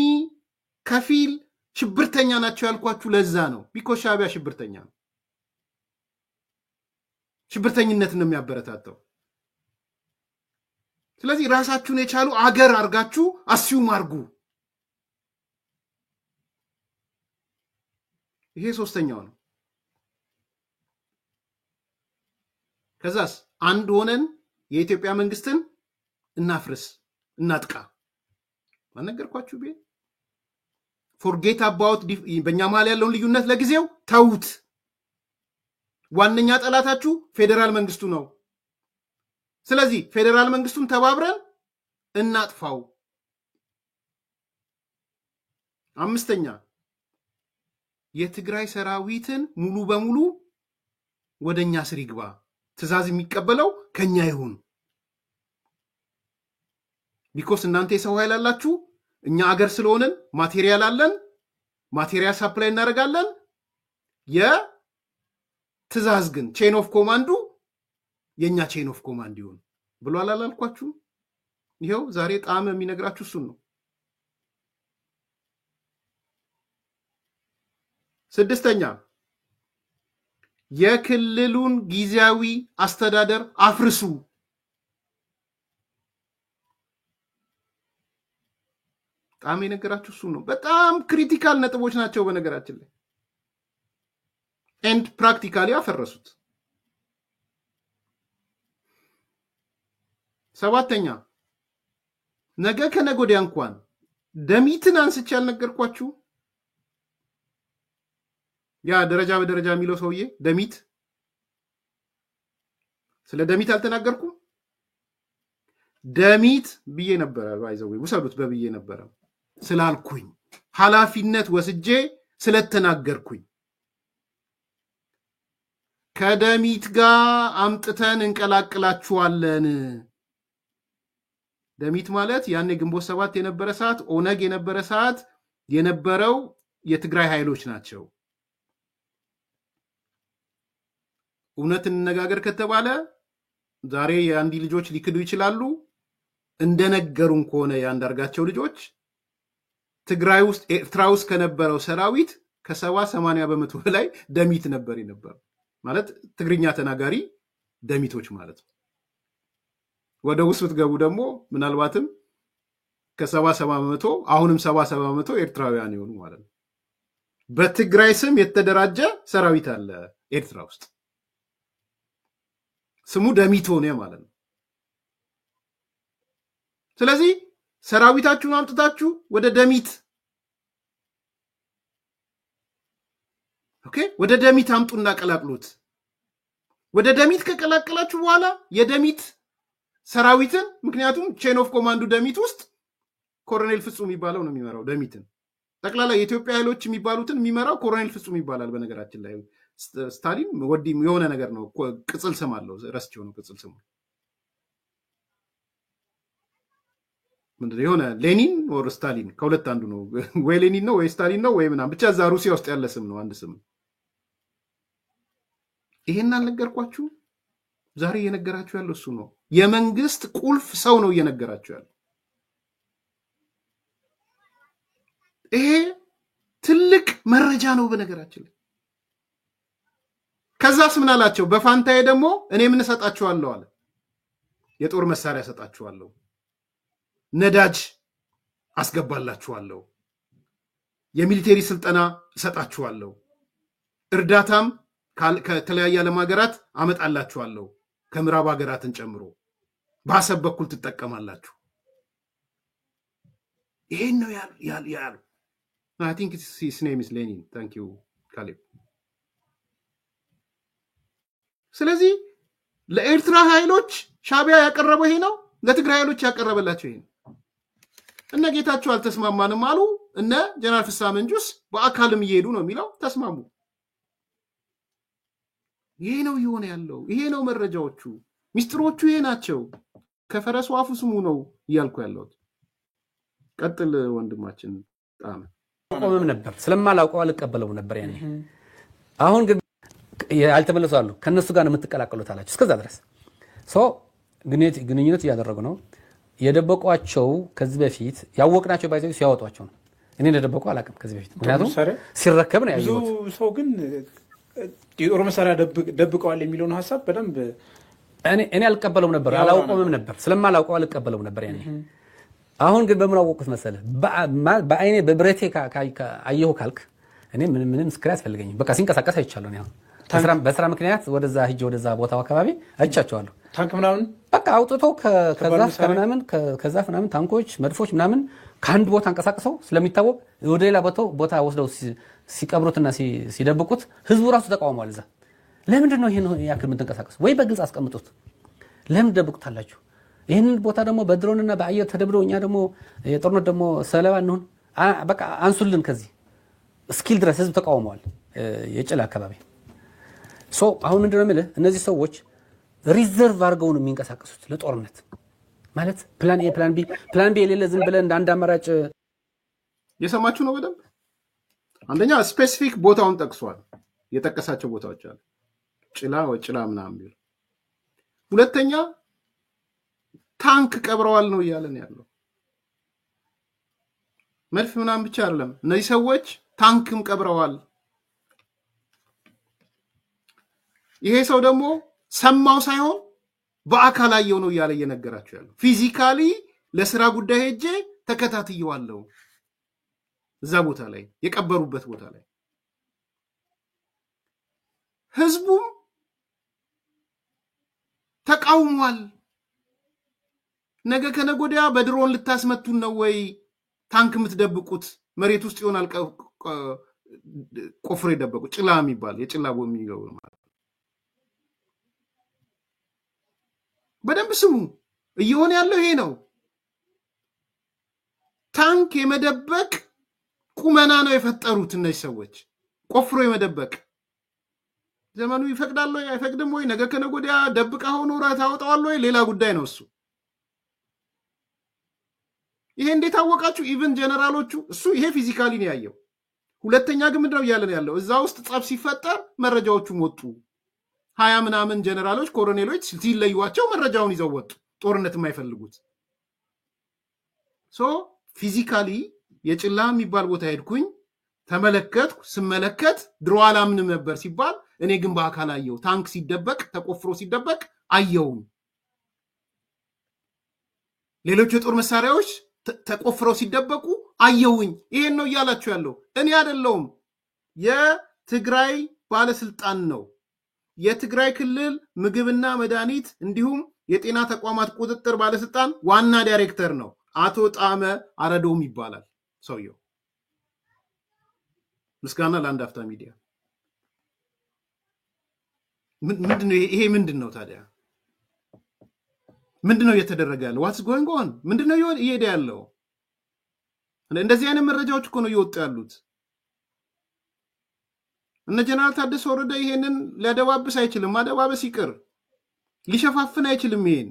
Speaker 1: ከፊል ሽብርተኛ ናቸው ያልኳችሁ ለዛ ነው። ቢኮዝ ሻዕቢያ ሽብርተኛ ነው። ሽብርተኝነት ነው የሚያበረታተው። ስለዚህ ራሳችሁን የቻሉ አገር አርጋችሁ አስዩም አርጉ። ይሄ ሶስተኛው ነው። ከዛስ አንድ ሆነን የኢትዮጵያ መንግስትን እናፍርስ፣ እናጥቃ። ማነገርኳችሁ ቤ ፎርጌት አባውት በእኛ መሃል ያለውን ልዩነት ለጊዜው ተውት። ዋነኛ ጠላታችሁ ፌዴራል መንግስቱ ነው። ስለዚህ ፌዴራል መንግስቱን ተባብረን እናጥፋው። አምስተኛ የትግራይ ሰራዊትን ሙሉ በሙሉ ወደኛ ስር ይግባ፣ ትእዛዝ የሚቀበለው ከኛ ይሁን። ቢኮስ እናንተ የሰው ኃይል አላችሁ፣ እኛ አገር ስለሆነን ማቴሪያል አለን፣ ማቴሪያል ሳፕላይ እናደርጋለን። የትእዛዝ ግን ቼን ኦፍ ኮማንዱ የኛ ቼን ኦፍ ኮማንድ ይሁን ብሎ አላልኳችሁ? ይሄው ዛሬ ጣም የሚነግራችሁ እሱን ነው። ስድስተኛ የክልሉን ጊዜያዊ አስተዳደር አፍርሱ። ጣም የነገራችሁ እሱን ነው። በጣም ክሪቲካል ነጥቦች ናቸው በነገራችን ላይ ኤንድ ፕራክቲካሊ አፈረሱት። ሰባተኛ ነገ ከነገ ወዲያ እንኳን ደሚትን አንስቼ ያልነገርኳችሁ ያ ደረጃ በደረጃ የሚለው ሰውዬ ደሚት፣ ስለ ደሚት አልተናገርኩም። ደሚት ብዬ ነበረ ባይዘው ውሰዱት በብዬ ነበረ ስላልኩኝ ኃላፊነት ወስጄ ስለተናገርኩኝ ከደሚት ጋር አምጥተን እንቀላቅላችኋለን። ደሚት ማለት ያኔ ግንቦት 7 የነበረ ሰዓት ኦነግ የነበረ ሰዓት የነበረው የትግራይ ኃይሎች ናቸው። እውነት እንነጋገር ከተባለ ዛሬ የአንዲ ልጆች ሊክዱ ይችላሉ። እንደነገሩን ከሆነ ያንዳርጋቸው ልጆች ትግራይ ውስጥ ኤርትራ ውስጥ ከነበረው ሰራዊት ከ70-80% በላይ ደሚት ነበር የነበረው። ማለት ትግርኛ ተናጋሪ ደሚቶች ማለት ነው። ወደ ውስጥ ብትገቡ ደግሞ ምናልባትም ከ70-70% አሁንም 70-70% ኤርትራውያን ይሆኑ ማለት ነው። በትግራይ ስም የተደራጀ ሰራዊት አለ ኤርትራ ውስጥ፣ ስሙ ደሚት ሆነ ማለት ነው። ስለዚህ ሰራዊታችሁን አምጥታችሁ ወደ ደሚት ወደ ደሚት አምጡና ቀላቅሉት። ወደ ደሚት ከቀላቀላችሁ በኋላ የደሚት ሰራዊትን፣ ምክንያቱም ቼን ኦፍ ኮማንዱ ደሚት ውስጥ ኮሎኔል ፍጹም የሚባለው ነው የሚመራው ደሚትን። ጠቅላላ የኢትዮጵያ ኃይሎች የሚባሉትን የሚመራው ኮሎኔል ፍጹም ይባላል። በነገራችን ላይ ስታሊን ወዲም የሆነ ነገር ነው፣ ቅጽል ስም አለው፣ ረስቼው ነው ቅጽል ስሙ። ምንድነው የሆነ ሌኒን ኦር ስታሊን ከሁለት አንዱ ነው። ወይ ሌኒን ነው ወይ ስታሊን ነው ወይ ምናምን፣ ብቻ እዛ ሩሲያ ውስጥ ያለ ስም ነው፣ አንድ ስም። ይሄን አልነገርኳችሁ? ዛሬ እየነገራችሁ ያለው እሱ ነው። የመንግስት ቁልፍ ሰው ነው እየነገራችሁ ያለው። ይሄ ትልቅ መረጃ ነው በነገራችን ላይ። ከዛስ ምን አላቸው? በፋንታዬ ደግሞ እኔ ምን እሰጣችኋለሁ አለ። የጦር መሳሪያ እሰጣችኋለሁ፣ ነዳጅ አስገባላችኋለሁ፣ የሚሊቴሪ ስልጠና እሰጣችኋለሁ፣ እርዳታም ከተለያየ ዓለም ሀገራት አመጣላችኋለሁ፣ ከምዕራብ ሀገራትን ጨምሮ በአሰብ በኩል ትጠቀማላችሁ። ይሄን ነው ያሉ። I think his name is Lenin. Thank you, Caleb. ስለዚህ ለኤርትራ ኃይሎች ሻቢያ ያቀረበው ይሄ ነው፣ ለትግራይ ኃይሎች ያቀረበላቸው ይሄ ነው። እነ ጌታቸው አልተስማማንም አሉ። እነ ጀነራል ፍስሐ መንጁስ በአካልም እየሄዱ ነው የሚለው ተስማሙ። ይሄ ነው ይሆነ ያለው። ይሄ ነው መረጃዎቹ፣ ሚስጥሮቹ ይሄ ናቸው። ከፈረሱ አፉ ስሙ ነው እያልኩ ያለሁት። ቀጥል ወንድማችን ጣም።
Speaker 2: ቆመም ነበር ስለማላውቀው አልቀበለው ነበር ያኔ። አሁን ግን ያልተመለሱ አሉ። ከነሱ ጋር ነው የምትቀላቀሉት አላችሁ። እስከዛ ድረስ ግንኙነት እያደረጉ ነው። የደበቋቸው ከዚህ በፊት ያወቅናቸው ባይዘው ሲያወጧቸው ነው። እኔ እንደደበቁ አላውቅም ከዚህ በፊት፣ ምክንያቱም ሲረከብ ነው ያየሁት።
Speaker 3: ብዙ ሰው ግን የጦር መሳሪያ ደብቀዋል የሚለውን ሐሳብ በደንብ
Speaker 2: እኔ አልቀበለውም ነበር፣ አላውቀውም ነበር። ስለማላውቀው አልቀበለውም ነበር ያኔ። አሁን ግን በምን አወቁት መሰለህ? በአይኔ በብረቴ አየሁ ካልክ እኔ ምንም ስክሪን አስፈልገኝም። በቃ ሲንቀሳቀስ አይቻለሁ ነው። በስራ ምክንያት ወደዛ ሂጅ ወደዛ ቦታው አካባቢ አይቻቸዋለሁ።
Speaker 3: ታንክ ምናምን
Speaker 2: በቃ አውጥቶ ከዛፍ ምናምን ታንኮች፣ መድፎች ምናምን ከአንድ ቦታ አንቀሳቅሰው ስለሚታወቅ ወደ ሌላ ቦታ ወስደው ሲቀብሩትና ሲደብቁት ህዝቡ ራሱ ተቃውሟል። እዛ ለምንድን ነው ይሄን ያክል የምትንቀሳቀሱ? ወይ በግልጽ አስቀምጡት። ለምን ደብቁታላችሁ? ይህንን ቦታ ደግሞ በድሮንና በአየር ተደብደው እኛ ደግሞ የጦርነት ደግሞ ሰለባ እንሆን በቃ አንሱልን ከዚህ ስኪል ድረስ ህዝብ ተቃውመዋል። የጭላ አካባቢ አሁን ምንድነው የምልህ እነዚህ ሰዎች ሪዘርቭ አድርገው ነው የሚንቀሳቀሱት ለጦርነት ማለት ፕላን ኤ ፕላን ቢ የሌለ ዝም ብለን እንደ አንድ አማራጭ
Speaker 1: የሰማችሁ ነው በደንብ። አንደኛ ስፔሲፊክ ቦታውን ጠቅሷል፣ የጠቀሳቸው ቦታዎች አሉ ጭላ ምናምን ቢል። ሁለተኛ ታንክ ቀብረዋል ነው እያለን ያለው። መድፍ ምናምን ብቻ አይደለም፣ እነዚህ ሰዎች ታንክም ቀብረዋል። ይሄ ሰው ደግሞ ሰማው ሳይሆን በአካል አየው ነው እያለ እየነገራቸው ያለው። ፊዚካሊ ለስራ ጉዳይ ሄጄ ተከታትየዋለሁ እዛ ቦታ ላይ የቀበሩበት ቦታ ላይ። ህዝቡም ተቃውሟል። ነገ ከነጎዲያ በድሮን ልታስመቱን ነው ወይ ታንክ የምትደብቁት? መሬት ውስጥ ይሆናል ቆፍሮ የደበቁ ጭላ የሚባል የጭላ ቦምብ የሚገቡ ማለት። በደንብ ስሙ፣ እየሆነ ያለው ይሄ ነው። ታንክ የመደበቅ ቁመና ነው የፈጠሩት እነዚህ ሰዎች፣ ቆፍሮ የመደበቅ። ዘመኑ ይፈቅዳል ወይ አይፈቅድም ወይ? ነገ ከነጎዲያ ደብቃ ሆኖ ታወጣዋል ወይ? ሌላ ጉዳይ ነው እሱ። ይሄ እንዴት አወቃችሁ? ኢቭን ጀነራሎቹ እሱ ይሄ ፊዚካሊ ነው ያየው። ሁለተኛ ግን ምንድነው እያለን ያለው? እዛ ውስጥ ጸብ ሲፈጠር መረጃዎቹም ወጡ። 20 ምናምን ጀነራሎች ኮሎኔሎች ሲለዩዋቸው መረጃውን ይዘው ወጡ፣ ጦርነት የማይፈልጉት። ፊዚካሊ የጭላ የሚባል ቦታ ሄድኩኝ፣ ተመለከትኩ። ስመለከት ድሮ አላምንም ነበር ሲባል እኔ ግን በአካል አየው። ታንክ ሲደበቅ ተቆፍሮ ሲደበቅ አየው። ሌሎች የጦር መሳሪያዎች ተቆፍረው ሲደበቁ አየውኝ። ይሄን ነው እያላችሁ ያለው። እኔ አይደለሁም፣ የትግራይ ባለስልጣን ነው። የትግራይ ክልል ምግብና መድኃኒት እንዲሁም የጤና ተቋማት ቁጥጥር ባለስልጣን ዋና ዳይሬክተር ነው። አቶ ጣመ አረዶም ይባላል ሰውየው። ምስጋና ለአንድ አፍታ ሚዲያ። ምንድነው ይሄ? ምንድነው ታዲያ? ምንድነው እየተደረገ ያለው? ዋትስ ጎይንግ ኦን? ምንድነው እየሄደ ያለው? እንደዚህ አይነት መረጃዎች እኮ ነው እየወጡ ያሉት። እነ ጀነራል ታደሰ ወረደ ይሄንን ሊያደባብስ አይችልም። ማደባበስ ይቅር፣ ሊሸፋፍን አይችልም። ይሄን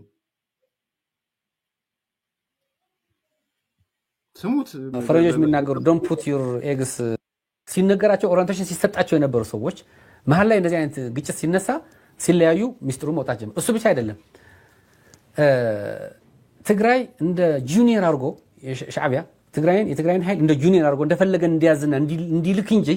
Speaker 1: ስሙት።
Speaker 2: ፈረጆች የሚናገሩ ዶንት ፑት ዩር ኤግስ ሲነገራቸው ኦሪንቴሽን ሲሰጣቸው የነበሩ ሰዎች መሀል ላይ እንደዚህ አይነት ግጭት ሲነሳ ሲለያዩ ሚስጥሩ መውጣት ጀመረ። እሱ ብቻ አይደለም፣ ትግራይ እንደ ጁኒየር አድርጎ ሻዕቢያ የትግራይን ኃይል እንደ ጁኒየር አድርጎ እንደፈለገ እንዲያዝና እንዲልክ እንጂ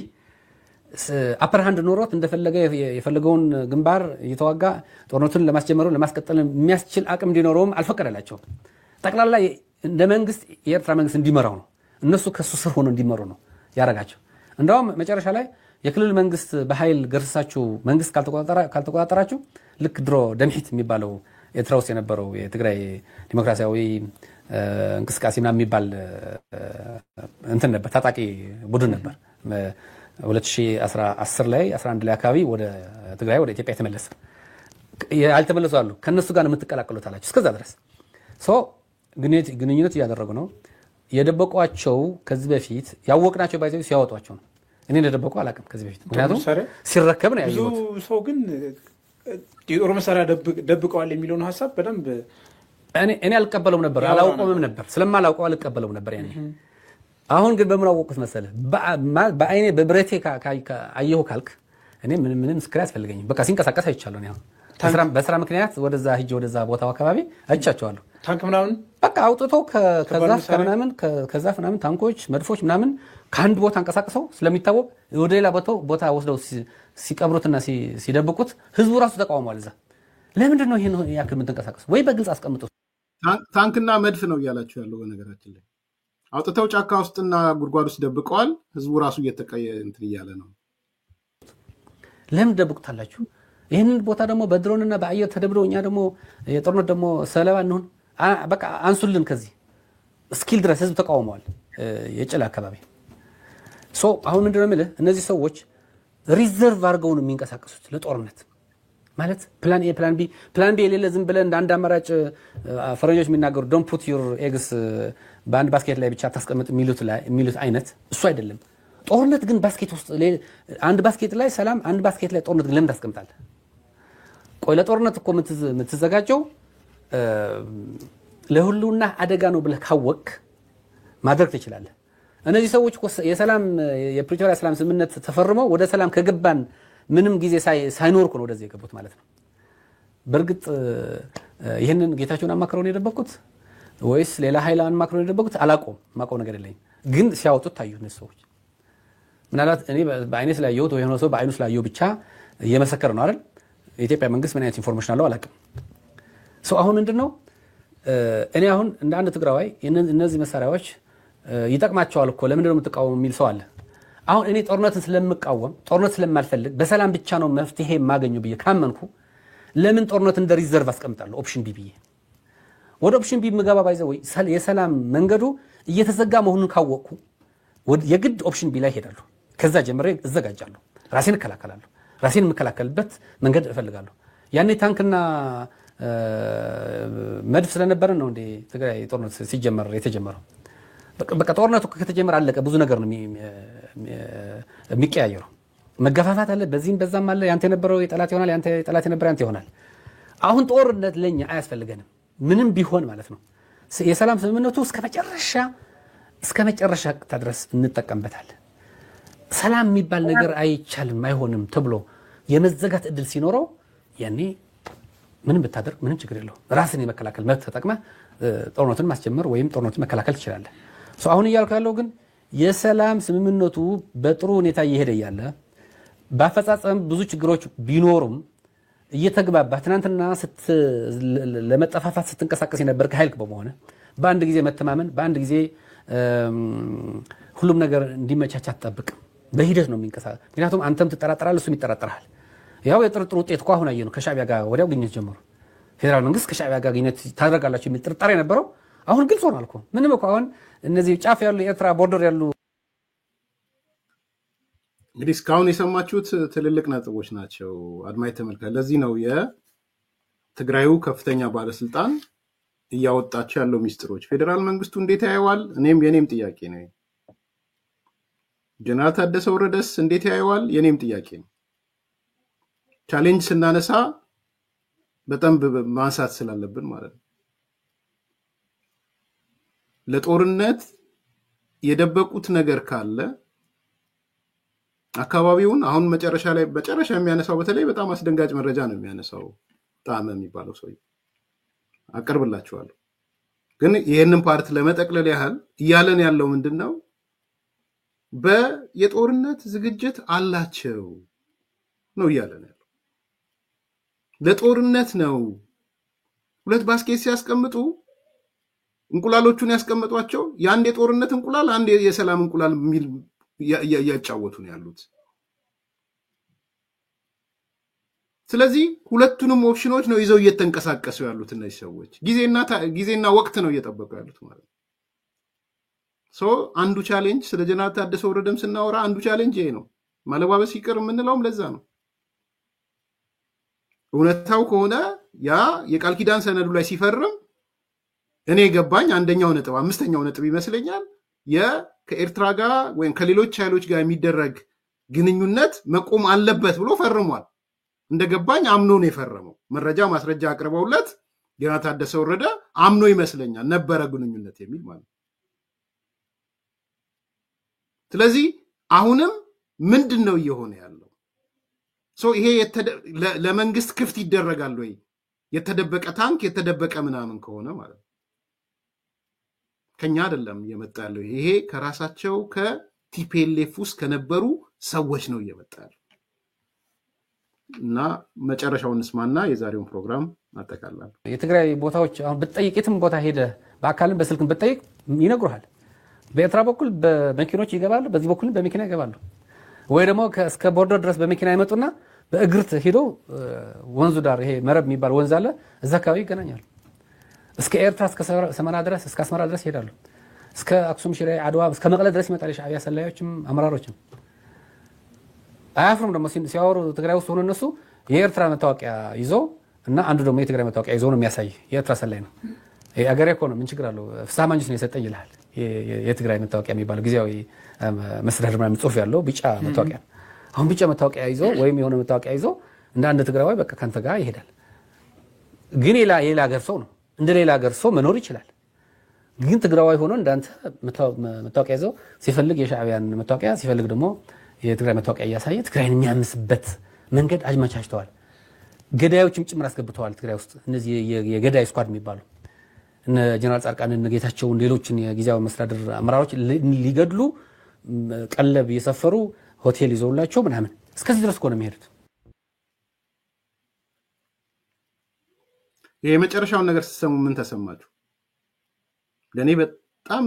Speaker 2: አፐር ሃንድ ኖሮት እንደፈለገ የፈለገውን ግንባር እየተዋጋ ጦርነቱን ለማስጀመሩ ለማስቀጠል የሚያስችል አቅም እንዲኖረውም አልፈቀደላቸውም። ጠቅላላ እንደ መንግስት የኤርትራ መንግስት እንዲመራው ነው፣ እነሱ ከሱ ስር ሆኖ እንዲመሩ ነው ያረጋቸው። እንደውም መጨረሻ ላይ የክልል መንግስት በኃይል ገርሳችሁ መንግስት ካልተቆጣጠራችሁ ልክ ድሮ ደምሒት የሚባለው ኤርትራ ውስጥ የነበረው የትግራይ ዲሞክራሲያዊ እንቅስቃሴ ምናምን የሚባል እንትን ነበር፣ ታጣቂ ቡድን ነበር። 2010 ላይ 11 ላይ አካባቢ ወደ ትግራይ ወደ ኢትዮጵያ የተመለሰ ያልተመለሱ አሉ። ከነሱ ጋር የምትቀላቀሉት አላችሁ። እስከዛ ድረስ ግንኙነት እያደረጉ ነው። የደበቋቸው ከዚህ በፊት ያወቅናቸው ባይዘው ሲያወጧቸው ነው። እኔ እንደደበቁ አላውቅም ከዚህ በፊት፣ ምክንያቱም ሲረከብ ነው ያየሁት።
Speaker 3: ብዙ ሰው ግን የጦር መሳሪያ ደብቀዋል የሚለውን ሀሳብ በደንብ
Speaker 2: እኔ አልቀበለውም ነበር፣ አላውቀውም ነበር። ስለማላውቀው አልቀበለውም ነበር ያኔ። አሁን ግን በምን አወቁት መሰለህ? በአይኔ በብረቴ አየሁ ካልክ እኔ ምንም ምስክር አያስፈልገኝም። በቃ ሲንቀሳቀስ አይቻለሁ። እኔ አሁን በስራ ምክንያት ወደዛ ሂጅ ወደዛ ቦታው አካባቢ አይቻቸዋለሁ።
Speaker 3: ታንክ ምናምን
Speaker 2: በቃ አውጥቶ ከዛፍ ምናምን ታንኮች፣ መድፎች ምናምን ከአንድ ቦታ አንቀሳቅሰው ስለሚታወቅ ወደ ሌላ ቦታ ወስደው ሲቀብሩትና ሲደብቁት ህዝቡ ራሱ ተቃውሟል። እዛ ለምንድን ነው ይሄን ያክል የምትንቀሳቀሱ? ወይ በግልጽ አስቀምጡ።
Speaker 1: ታንክና መድፍ ነው እያላችሁ ያለው። በነገራችን ላይ አውጥተው ጫካ ውስጥና ጉድጓድ ውስጥ ደብቀዋል። ህዝቡ ራሱ እየተቀየ እንትን እያለ ነው።
Speaker 2: ለምን ደብቁታላችሁ? ይህንን ቦታ ደግሞ በድሮንና በአየር ተደብደው እኛ ደግሞ የጦርነት ደግሞ ሰለባ እንሆን በቃ አንሱልን ከዚህ ስኪል ድረስ ህዝብ ተቃውመዋል። የጭላ አካባቢ አሁን ምንድነው የምልህ እነዚህ ሰዎች ሪዘርቭ አድርገው ነው የሚንቀሳቀሱት ለጦርነት ማለት ፕላን ኤ ፕላን ቢ የሌለ ዝም ብለን አንድ አማራጭ ፈረንጆች የሚናገሩ ዶንት ፑት ዩር ኤግስ በአንድ ባስኬት ላይ ብቻ ታስቀምጥ የሚሉት አይነት እሱ አይደለም። ጦርነት ግን ባስኬት ውስጥ አንድ ባስኬት ላይ ሰላም፣ አንድ ባስኬት ላይ ጦርነት ለምን ታስቀምጣለህ? ቆይ ለጦርነት እኮ የምትዘጋጀው ለሁሉና አደጋ ነው ብለህ ካወቅ ማድረግ ትችላለህ። እነዚህ ሰዎች እኮ የሰላም የፕሪቶሪያ ሰላም ስምምነት ተፈርመው ወደ ሰላም ከገባን ምንም ጊዜ ሳይኖር እኮ ነው ወደዚህ የገቡት ማለት ነው። በርግጥ ይሄንን ጌታቸውን አማክረው ነው የደበቁት ወይስ ሌላ ኃይል አማክረው ነው የደበቁት? አላቆም ማቆም ነገር የለኝም። ግን ሲያወጡት ታዩ እነዚህ ሰዎች። ምናልባት እኔ በአይኔ ስላየሁት ወይ ሆኖ ሰው በአይኑ ስላየው ብቻ እየመሰከረ ነው አይደል? የኢትዮጵያ መንግስት ምን አይነት ኢንፎርሜሽን አለው አላውቅም። ሰው አሁን ምንድነው እኔ አሁን እንደ አንድ ትግራዋይ እነዚህ መሳሪያዎች ይጠቅማቸዋል እኮ ለምን ነው የምትቃወሙ የሚል ሰው አለ። አሁን እኔ ጦርነትን ስለምቃወም ጦርነት ስለማልፈልግ በሰላም ብቻ ነው መፍትሄ የማገኘው ብዬ ካመንኩ ለምን ጦርነት እንደ ሪዘርቭ አስቀምጣለሁ? ኦፕሽን ቢ ብዬ ወደ ኦፕሽን ቢ ምገባ ባይዘው ወይ የሰላም መንገዱ እየተዘጋ መሆኑን ካወቅኩ የግድ ኦፕሽን ቢ ላይ ሄዳለሁ። ከዛ ጀምሬ እዘጋጃለሁ፣ ራሴን እከላከላለሁ፣ ራሴን የምከላከልበት መንገድ እፈልጋለሁ። ያኔ ታንክና መድፍ ስለነበረ ነው እንዴ ትግራይ ጦርነት ሲጀመር የተጀመረው? በቃ ጦርነቱ ከተጀመረ አለቀ። ብዙ ነገር ነው የሚቀያየረው። መገፋፋት አለ፣ በዚህም በዛም አለ። ያንተ የነበረው የጠላት ይሆናል፣ ያንተ የጠላት የነበረ ያንተ ይሆናል። አሁን ጦርነት ለኛ አያስፈልገንም ምንም ቢሆን ማለት ነው። የሰላም ስምምነቱ እስከ መጨረሻ ድረስ እንጠቀምበታለን። ሰላም የሚባል ነገር አይቻልም አይሆንም ተብሎ የመዘጋት እድል ሲኖረው ያኔ ምንም ብታደርግ ምንም ችግር የለው። ራስን የመከላከል መብት ተጠቅመህ ጦርነቱን ማስጀመር ወይም ጦርነቱን መከላከል ትችላለህ። አሁን እያልኩ ያለው ግን የሰላም ስምምነቱ በጥሩ ሁኔታ እየሄደ ያለ በአፈጻጸም ብዙ ችግሮች ቢኖሩም እየተግባባ ትናንትና ለመጠፋፋት ስትንቀሳቀስ የነበር ከኃይል በመሆነ በአንድ ጊዜ መተማመን በአንድ ጊዜ ሁሉም ነገር እንዲመቻች አትጠብቅም። በሂደት ነው የሚንቀሳቀስ። ምክንያቱም አንተም ትጠራጠራለህ፣ እሱም ይጠራጠራል። ያው የጥርጥር ውጤት እኮ አሁን አየነው። ከሻዕቢያ ጋር ወዲያው ግንኙነት ጀመሩ። ፌደራል መንግስት ከሻዕቢያ ጋር ግንኙነት ታደርጋላችሁ የሚል ጥርጣሬ ነበረው። አሁን ግልጽ ሆኗል እኮ ምንም እኮ አሁን እነዚህ ጫፍ ያሉ የኤርትራ ቦርደር ያሉ
Speaker 1: እንግዲህ እስካሁን የሰማችሁት ትልልቅ ነጥቦች ናቸው። አድማጭ ተመልካች፣ ለዚህ ነው የትግራዩ ከፍተኛ ባለስልጣን እያወጣቸው ያለው ሚስጥሮች ፌደራል መንግስቱ እንዴት ያየዋል? የኔም ጥያቄ ነው። ጀነራል ታደሰ ወረደስ እንዴት ያየዋል? የኔም ጥያቄ ነው። ቻሌንጅ ስናነሳ በጣም ማንሳት ስላለብን ማለት ነው። ለጦርነት የደበቁት ነገር ካለ አካባቢውን አሁን መጨረሻ የሚያነሳው በተለይ በጣም አስደንጋጭ መረጃ ነው የሚያነሳው ጣመ የሚባለው ሰው አቀርብላችኋለሁ። ግን ይሄንን ፓርት ለመጠቅለል ያህል እያለን ያለው ምንድነው የጦርነት ዝግጅት አላቸው ነው እያለን ያለው። ለጦርነት ነው። ሁለት ባስኬት ሲያስቀምጡ እንቁላሎቹን ያስቀምጧቸው የአንድ የጦርነት እንቁላል አንድ የሰላም እንቁላል ሚል ያጫወቱ ነው ያሉት። ስለዚህ ሁለቱንም ኦፕሽኖች ነው ይዘው እየተንቀሳቀሱ ያሉት እነዚህ ሰዎች። ጊዜና ወቅት ነው እየጠበቁ ያሉት ማለት ነው። አንዱ ቻሌንጅ ስለ ጀነራል ታደሰ ወረደም ስናወራ አንዱ ቻሌንጅ ይሄ ነው። ማለባበስ ይቅር የምንለውም ለዛ ነው። እውነታው ከሆነ ያ የቃል ኪዳን ሰነዱ ላይ ሲፈርም እኔ ገባኝ አንደኛው ነጥብ አምስተኛው ነጥብ ይመስለኛል ከኤርትራ ጋር ወይም ከሌሎች ኃይሎች ጋር የሚደረግ ግንኙነት መቆም አለበት ብሎ ፈርሟል። እንደገባኝ አምኖ ነው የፈረመው። መረጃ ማስረጃ አቅርበውለት ጀነራል ታደሰ ወረደ አምኖ ይመስለኛል ነበረ ግንኙነት የሚል ማለት ነው። ስለዚህ አሁንም ምንድነው እየሆነ ያለው? ይሄ ለመንግስት ክፍት ይደረጋል ወይ? የተደበቀ ታንክ የተደበቀ ምናምን ከሆነ ማለት ነው። ከኛ አይደለም እየመጣ ያለው። ይሄ ከራሳቸው ከቲፒኤልኤፍ ውስጥ ከነበሩ ሰዎች ነው እየመጣ ያለው። እና መጨረሻውን እንስማና የዛሬውን ፕሮግራም አጠቃላለን።
Speaker 2: የትግራይ ቦታዎች አሁን ብትጠይቅ የትም ቦታ ሄደ በአካልም በስልክም ብትጠይቅ ይነግሩሃል። በኤርትራ በኩል በመኪኖች ይገባሉ፣ በዚህ በኩል በመኪና ይገባሉ። ወይ ደግሞ እስከ ቦርደር ድረስ በመኪና ይመጡና በእግርት ሄዶ ወንዙ ዳር ይሄ መረብ የሚባል ወንዝ አለ፣ እዛ አካባቢ ይገናኛሉ። እስከ ኤርትራ እስከ ሰመራ ድረስ እስከ አስመራ ድረስ ይሄዳሉ። እስከ አክሱም ሽሬ አድዋ እስከ መቀለ ድረስ ይመጣል። የሻዕቢያ ሰላዮችም አመራሮችም አያፍሩም። ደግሞ ሲያወሩ ትግራይ ውስጥ ሆኖ እነሱ የኤርትራ መታወቂያ ይዞ እና አንዱ ደግሞ የትግራይ መታወቂያ ይዞ ነው የሚያሳይ። የኤርትራ ሰላይ ነው አገሬ እኮ ነው ምን ችግር አለው? ፍስሐ ማንጁስ ነው የሰጠኝ ይልሃል። የትግራይ መታወቂያ የሚባለው ጊዜያዊ መስተዳድር ምናምን ጽሑፍ ያለው ቢጫ መታወቂያ። አሁን ቢጫ መታወቂያ ይዞ ወይም የሆነ መታወቂያ ይዞ እንደ አንድ ትግራዋይ በቃ ካንተ ጋር ይሄዳል። ግን የሌላ ሀገር ሰው ነው፣ እንደ ሌላ ሀገር ሰው መኖር ይችላል። ግን ትግራዋይ ሆኖ እንዳንተ መታወቂያ ይዞ ሲፈልግ የሻዕቢያን መታወቂያ ሲፈልግ ደግሞ የትግራይ መታወቂያ እያሳየ ትግራይን የሚያምስበት መንገድ አመቻችተዋል። ገዳዮችም ጭምር አስገብተዋል ትግራይ ውስጥ። እነዚህ የገዳይ ስኳድ የሚባሉ እነ ጀነራል ጻድቃን እነ ጌታቸውን ሌሎችን የጊዜያዊ መስተዳድር አመራሮች ሊገድሉ ቀለብ እየሰፈሩ ሆቴል ይዘውላቸው ምናምን እስከዚህ ድረስ ነው የሚሄዱት።
Speaker 1: የመጨረሻውን ነገር ስትሰሙ ምን ተሰማችሁ? ለኔ በጣም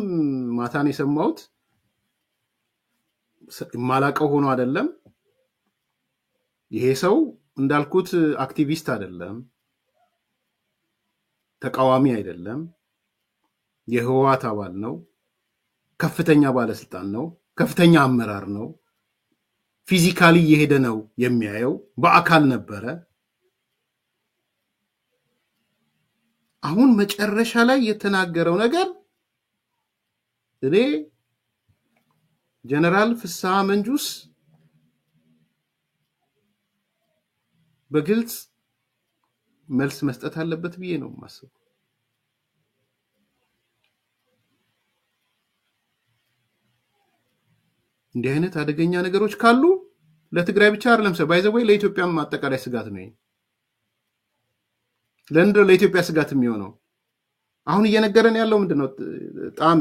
Speaker 1: ማታን የሰማሁት ማላቀው ሆኖ አይደለም። ይሄ ሰው እንዳልኩት አክቲቪስት አይደለም፣ ተቃዋሚ አይደለም፣ የህወሓት አባል ነው፣ ከፍተኛ ባለስልጣን ነው፣ ከፍተኛ አመራር ነው። ፊዚካሊ እየሄደ ነው የሚያየው፣ በአካል ነበረ። አሁን መጨረሻ ላይ የተናገረው ነገር እኔ ጀነራል ፍስሐ መንጁስ በግልጽ መልስ መስጠት አለበት ብዬ ነው የማስበው። እንዲህ አይነት አደገኛ ነገሮች ካሉ ለትግራይ ብቻ አይደለም ሰው ባይዘው ለኢትዮጵያም አጠቃላይ ስጋት ነው። ለእንደ ለኢትዮጵያ ስጋት የሚሆነው አሁን እየነገረን ያለው ምንድነው? ጣመ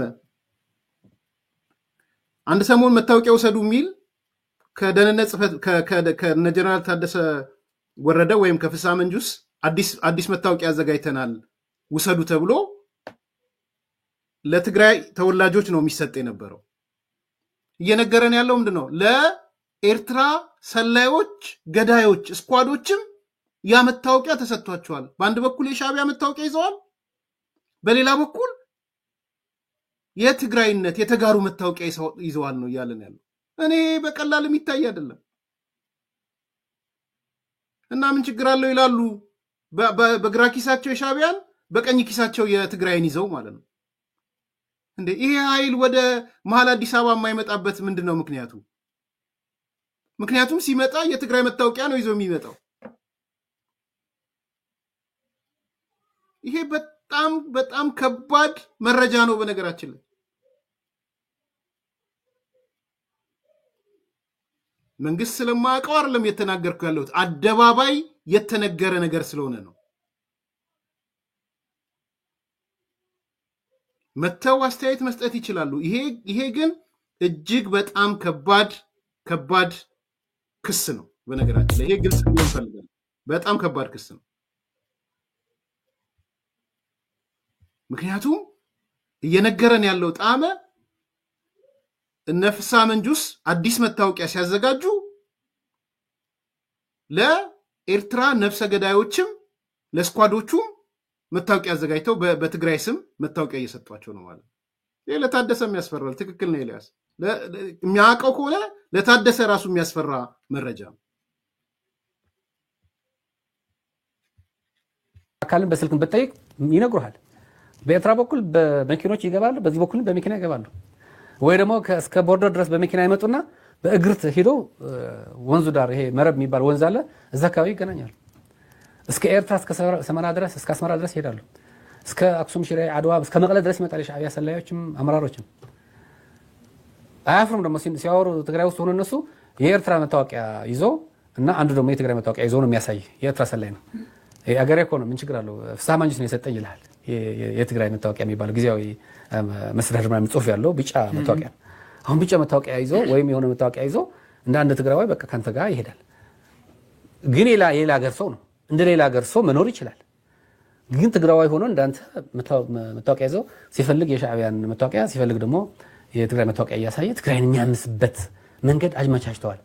Speaker 1: አንድ ሰሞን መታወቂያ ወሰዱ የሚል ከደህንነት ጽፈት ከጀነራል ታደሰ ወረደ ወይም ከፍስሐ መንጁስ አዲስ መታወቂያ አዘጋጅተናል ውሰዱ ተብሎ ለትግራይ ተወላጆች ነው የሚሰጥ የነበረው። እየነገረን ያለው ምንድነው? ለኤርትራ ሰላዮች፣ ገዳዮች፣ ስኳዶችም ያ መታወቂያ ተሰጥቷቸዋል። በአንድ በኩል የሻዕቢያ መታወቂያ ይዘዋል፣ በሌላ በኩል የትግራይነት የተጋሩ መታወቂያ ይዘዋል ነው እያለን ያለው። እኔ በቀላል የሚታይ አይደለም። እና ምን ችግር አለው ይላሉ። በግራ ኪሳቸው የሻዕቢያን በቀኝ ኪሳቸው የትግራይን ይዘው ማለት ነው። እንዴ ይሄ ኃይል ወደ መሀል አዲስ አበባ የማይመጣበት ምንድነው ምክንያቱ? ምክንያቱም ሲመጣ የትግራይ መታወቂያ ነው ይዞ የሚመጣው። ይሄ በጣም በጣም ከባድ መረጃ ነው። በነገራችን ላይ መንግስት ስለማያውቀው አይደለም የተናገርኩ ያለሁት፣ አደባባይ የተነገረ ነገር ስለሆነ ነው። መተው አስተያየት መስጠት ይችላሉ። ይሄ ግን እጅግ በጣም ከባድ ክስ ነው። በነገራችን ላይ ይሄ ግልጽ ሊሆን ፈልጋለሁ። በጣም ከባድ ክስ ነው። ምክንያቱም እየነገረን ያለው ጣመ እነ ፍስሐ መንጁስ አዲስ መታወቂያ ሲያዘጋጁ ለኤርትራ ነፍሰ ገዳዮችም ለስኳዶቹም መታወቂያ አዘጋጅተው በትግራይ ስም መታወቂያ እየሰጧቸው ነው ማለት ነው። ይሄ ለታደሰ የሚያስፈራል። ትክክል ነው ኤልያስ። የሚያውቀው ከሆነ ለታደሰ ራሱ የሚያስፈራ መረጃ ነው።
Speaker 2: አካልን በስልክም በጠይቅ ይነግሩሃል። በኤርትራ በኩል በመኪኖች ይገባሉ፣ በዚህ በኩል በመኪና ይገባሉ። ወይ ደግሞ እስከ ቦርደር ድረስ በመኪና ይመጡና በእግርት ሄዶ ወንዙ ዳር ይሄ መረብ የሚባል ወንዝ አለ፣ እዛ አካባቢ ይገናኛሉ። እስከ ኤርትራ እስከ ሰመራ ድረስ እስከ አስመራ ድረስ ይሄዳሉ። እስከ አክሱም፣ ሽሬ፣ አድዋ እስከ መቀለ ድረስ ይመጣል። የሻዕቢያ ሰላዮችም አመራሮችም አያፍሩም። ደግሞ ሲያወሩ ትግራይ ውስጥ ሆኖ እነሱ የኤርትራ መታወቂያ ይዞ እና አንዱ ደግሞ የትግራይ መታወቂያ ይዞ ነው የሚያሳይ። የኤርትራ ሰላይ ነው አገሬ እኮ ነው ምን ችግር አለው? ፍስሐ ማንጁስ ነው የሰጠኝ ይልሃል። የትግራይ መታወቂያ የሚባለው ጊዜያዊ መስተዳድር ምናምን ጽሑፍ ያለው ቢጫ መታወቂያ። አሁን ቢጫ መታወቂያ ይዞ ወይም የሆነ መታወቂያ ይዞ እንደ አንድ ትግራዋይ በቃ ካንተ ጋር ይሄዳል። ግን የሌላ ሀገር ሰው ነው፣ እንደ ሌላ ሀገር ሰው መኖር ይችላል። ግን ትግራዋይ ሆኖ እንዳንተ መታወቂያ ይዞ ሲፈልግ የሻዕቢያን መታወቂያ ሲፈልግ ደግሞ የትግራይ መታወቂያ እያሳየ ትግራይን የሚያምስበት መንገድ አመቻችተዋል።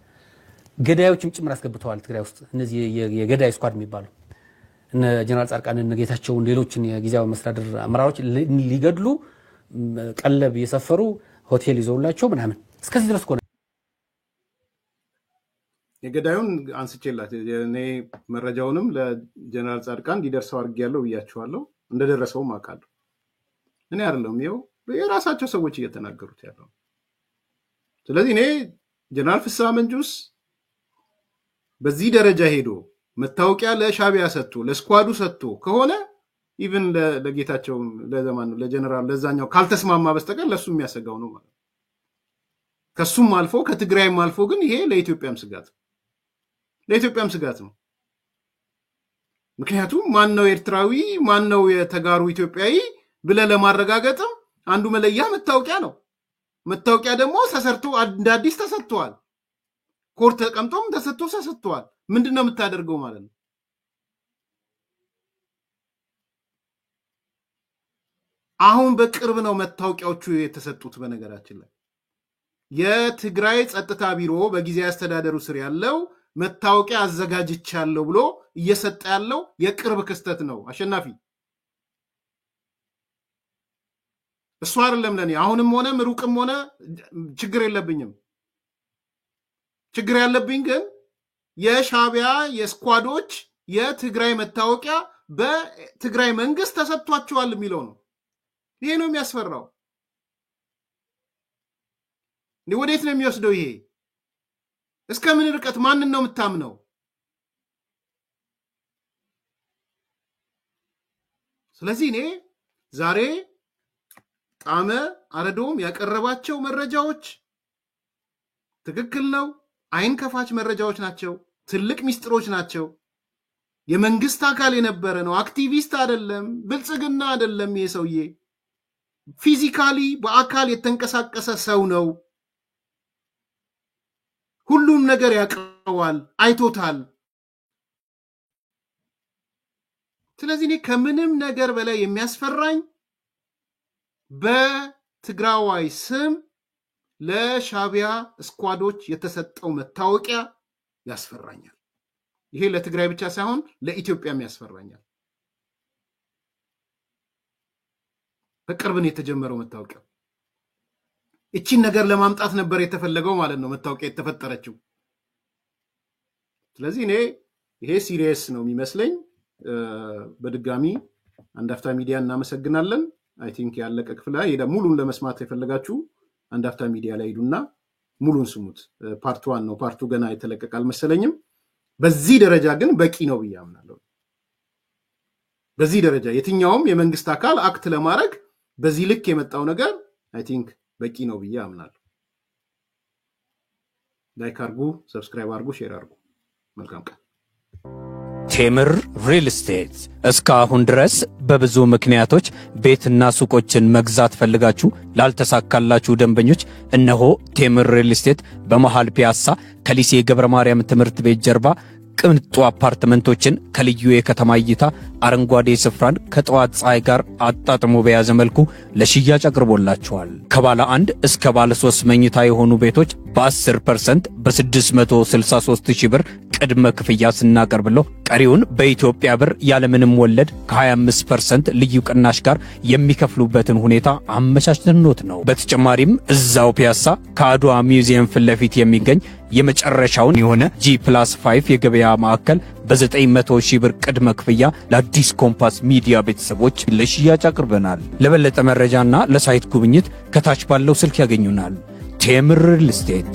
Speaker 2: ገዳዮችም ጭምር አስገብተዋል ትግራይ ውስጥ። እነዚህ የገዳይ ስኳድ የሚባሉ እነ ጀነራል ጻድቃን እነ ጌታቸውን ሌሎችን የጊዜያዊ መስተዳድር አመራሮች ሊገድሉ ቀለብ እየሰፈሩ ሆቴል ይዘውላቸው ምናምን እስከዚህ ድረስ ነው።
Speaker 1: የገዳዩን አንስቼላት እኔ መረጃውንም ለጀነራል ጻድቃን እንዲደርሰው አድርጌያለሁ ብያቸዋለሁ። እንደደረሰውም አውቃለሁ። እኔ አይደለም ይኸው የራሳቸው ሰዎች እየተናገሩት ያለው። ስለዚህ እኔ ጀነራል ፍስሐ መንጁስ በዚህ ደረጃ ሄዶ መታወቂያ ለሻቢያ ሰጥቶ ለስኳዱ ሰጥቶ ከሆነ ኢቭን ለጌታቸው ለዘማኑ ለጀነራል ለዛኛው ካልተስማማ በስተቀር ለሱ የሚያሰጋው ነው ማለት ነው። ከሱም አልፎ ከትግራይም አልፎ ግን ይሄ ለኢትዮጵያም ስጋት ነው። ምክንያቱም ማን ነው ኤርትራዊ ማን ነው የተጋሩ ኢትዮጵያዊ ብለ ለማረጋገጥም አንዱ መለያ መታወቂያ ነው። መታወቂያ ደግሞ ተሰርቶ እንደ አዲስ ተሰጥቷል። ኮርት ተቀምጦም ተሰጥቷል። ምንድነው የምታደርገው ማለት ነው? አሁን በቅርብ ነው መታወቂያዎቹ የተሰጡት። በነገራችን ላይ የትግራይ ጸጥታ ቢሮ በጊዜያዊ አስተዳደሩ ስር ያለው መታወቂያ አዘጋጅቻለሁ ብሎ እየሰጠ ያለው የቅርብ ክስተት ነው። አሸናፊ እሱ አይደለም ለኔ አሁንም ሆነ ሩቅም ሆነ ችግር የለብኝም። ችግር ያለብኝ ግን የሻቢያ የስኳዶች የትግራይ መታወቂያ በትግራይ መንግስት ተሰጥቷቸዋል የሚለው ነው። ይሄ ነው የሚያስፈራው። ወዴት ነው የሚወስደው ይሄ? እስከ ምን ርቀት ማንን ነው የምታምነው? ስለዚህ እኔ ዛሬ ጣመ አረዶም ያቀረባቸው መረጃዎች ትክክል ነው። አይን ከፋች መረጃዎች ናቸው። ትልቅ ሚስጥሮች ናቸው። የመንግስት አካል የነበረ ነው። አክቲቪስት አይደለም፣ ብልጽግና አይደለም። ይሄ ሰውዬ ፊዚካሊ በአካል የተንቀሳቀሰ ሰው ነው። ሁሉም ነገር ያቀዋል፣ አይቶታል። ስለዚህ እኔ ከምንም ነገር በላይ የሚያስፈራኝ በትግራዋይ ስም ለሻቢያ ስኳዶች የተሰጠው መታወቂያ ያስፈራኛል። ይሄ ለትግራይ ብቻ ሳይሆን ለኢትዮጵያም ያስፈራኛል። በቅርብ ነው የተጀመረው መታወቂያ። እቺን ነገር ለማምጣት ነበር የተፈለገው ማለት ነው መታወቂያ የተፈጠረችው። ስለዚህ እኔ ይሄ ሲሪየስ ነው የሚመስለኝ። በድጋሚ አንድ አፍታ ሚዲያ እናመሰግናለን። አይ ቲንክ ያለቀ ክፍል ላይ ሙሉን ለመስማት የፈለጋችሁ አንድ አፍታ ሚዲያ ላይ ሄዱና ሙሉን ስሙት። ፓርት 1 ነው። ፓርቱ ገና የተለቀቀ አልመሰለኝም። በዚህ ደረጃ ግን በቂ ነው ብዬ አምናለሁ። በዚህ ደረጃ የትኛውም የመንግስት አካል አክት ለማድረግ በዚህ ልክ የመጣው ነገር አይ ቲንክ በቂ ነው ብዬ አምናለሁ። ላይክ አርጉ፣ ሰብስክራይብ አርጉ፣ ሼር አርጉ። መልካም ቀን።
Speaker 4: ቴምር ሪል ስቴት እስካሁን ድረስ በብዙ ምክንያቶች ቤትና ሱቆችን መግዛት ፈልጋችሁ ላልተሳካላችሁ ደንበኞች እነሆ ቴምር ሪል ስቴት በመሃል ፒያሳ ከሊሴ ገብረ ማርያም ትምህርት ቤት ጀርባ ቅንጡ አፓርትመንቶችን ከልዩ የከተማ እይታ አረንጓዴ ስፍራን ከጠዋት ፀሐይ ጋር አጣጥሞ በያዘ መልኩ ለሽያጭ አቅርቦላችኋል። ከባለ 1 እስከ ባለ 3 መኝታ የሆኑ ቤቶች በ10% በ663,000 ብር ቅድመ ክፍያ ስናቀርብለው ቀሪውን በኢትዮጵያ ብር ያለምንም ወለድ ከ25% ልዩ ቅናሽ ጋር የሚከፍሉበትን ሁኔታ አመቻችተንዎት ነው። በተጨማሪም እዛው ፒያሳ ከአድዋ ሚውዚየም ፊት ለፊት የሚገኝ የመጨረሻውን የሆነ G+5 የገበያ ማዕከል በ900,000 ብር ቅድመ ክፍያ ለአዲስ ኮምፓስ ሚዲያ ቤተሰቦች ለሽያጭ አቅርበናል። ለበለጠ መረጃና ለሳይት ጉብኝት ከታች ባለው ስልክ ያገኙናል። ቴምር ሪል ስቴት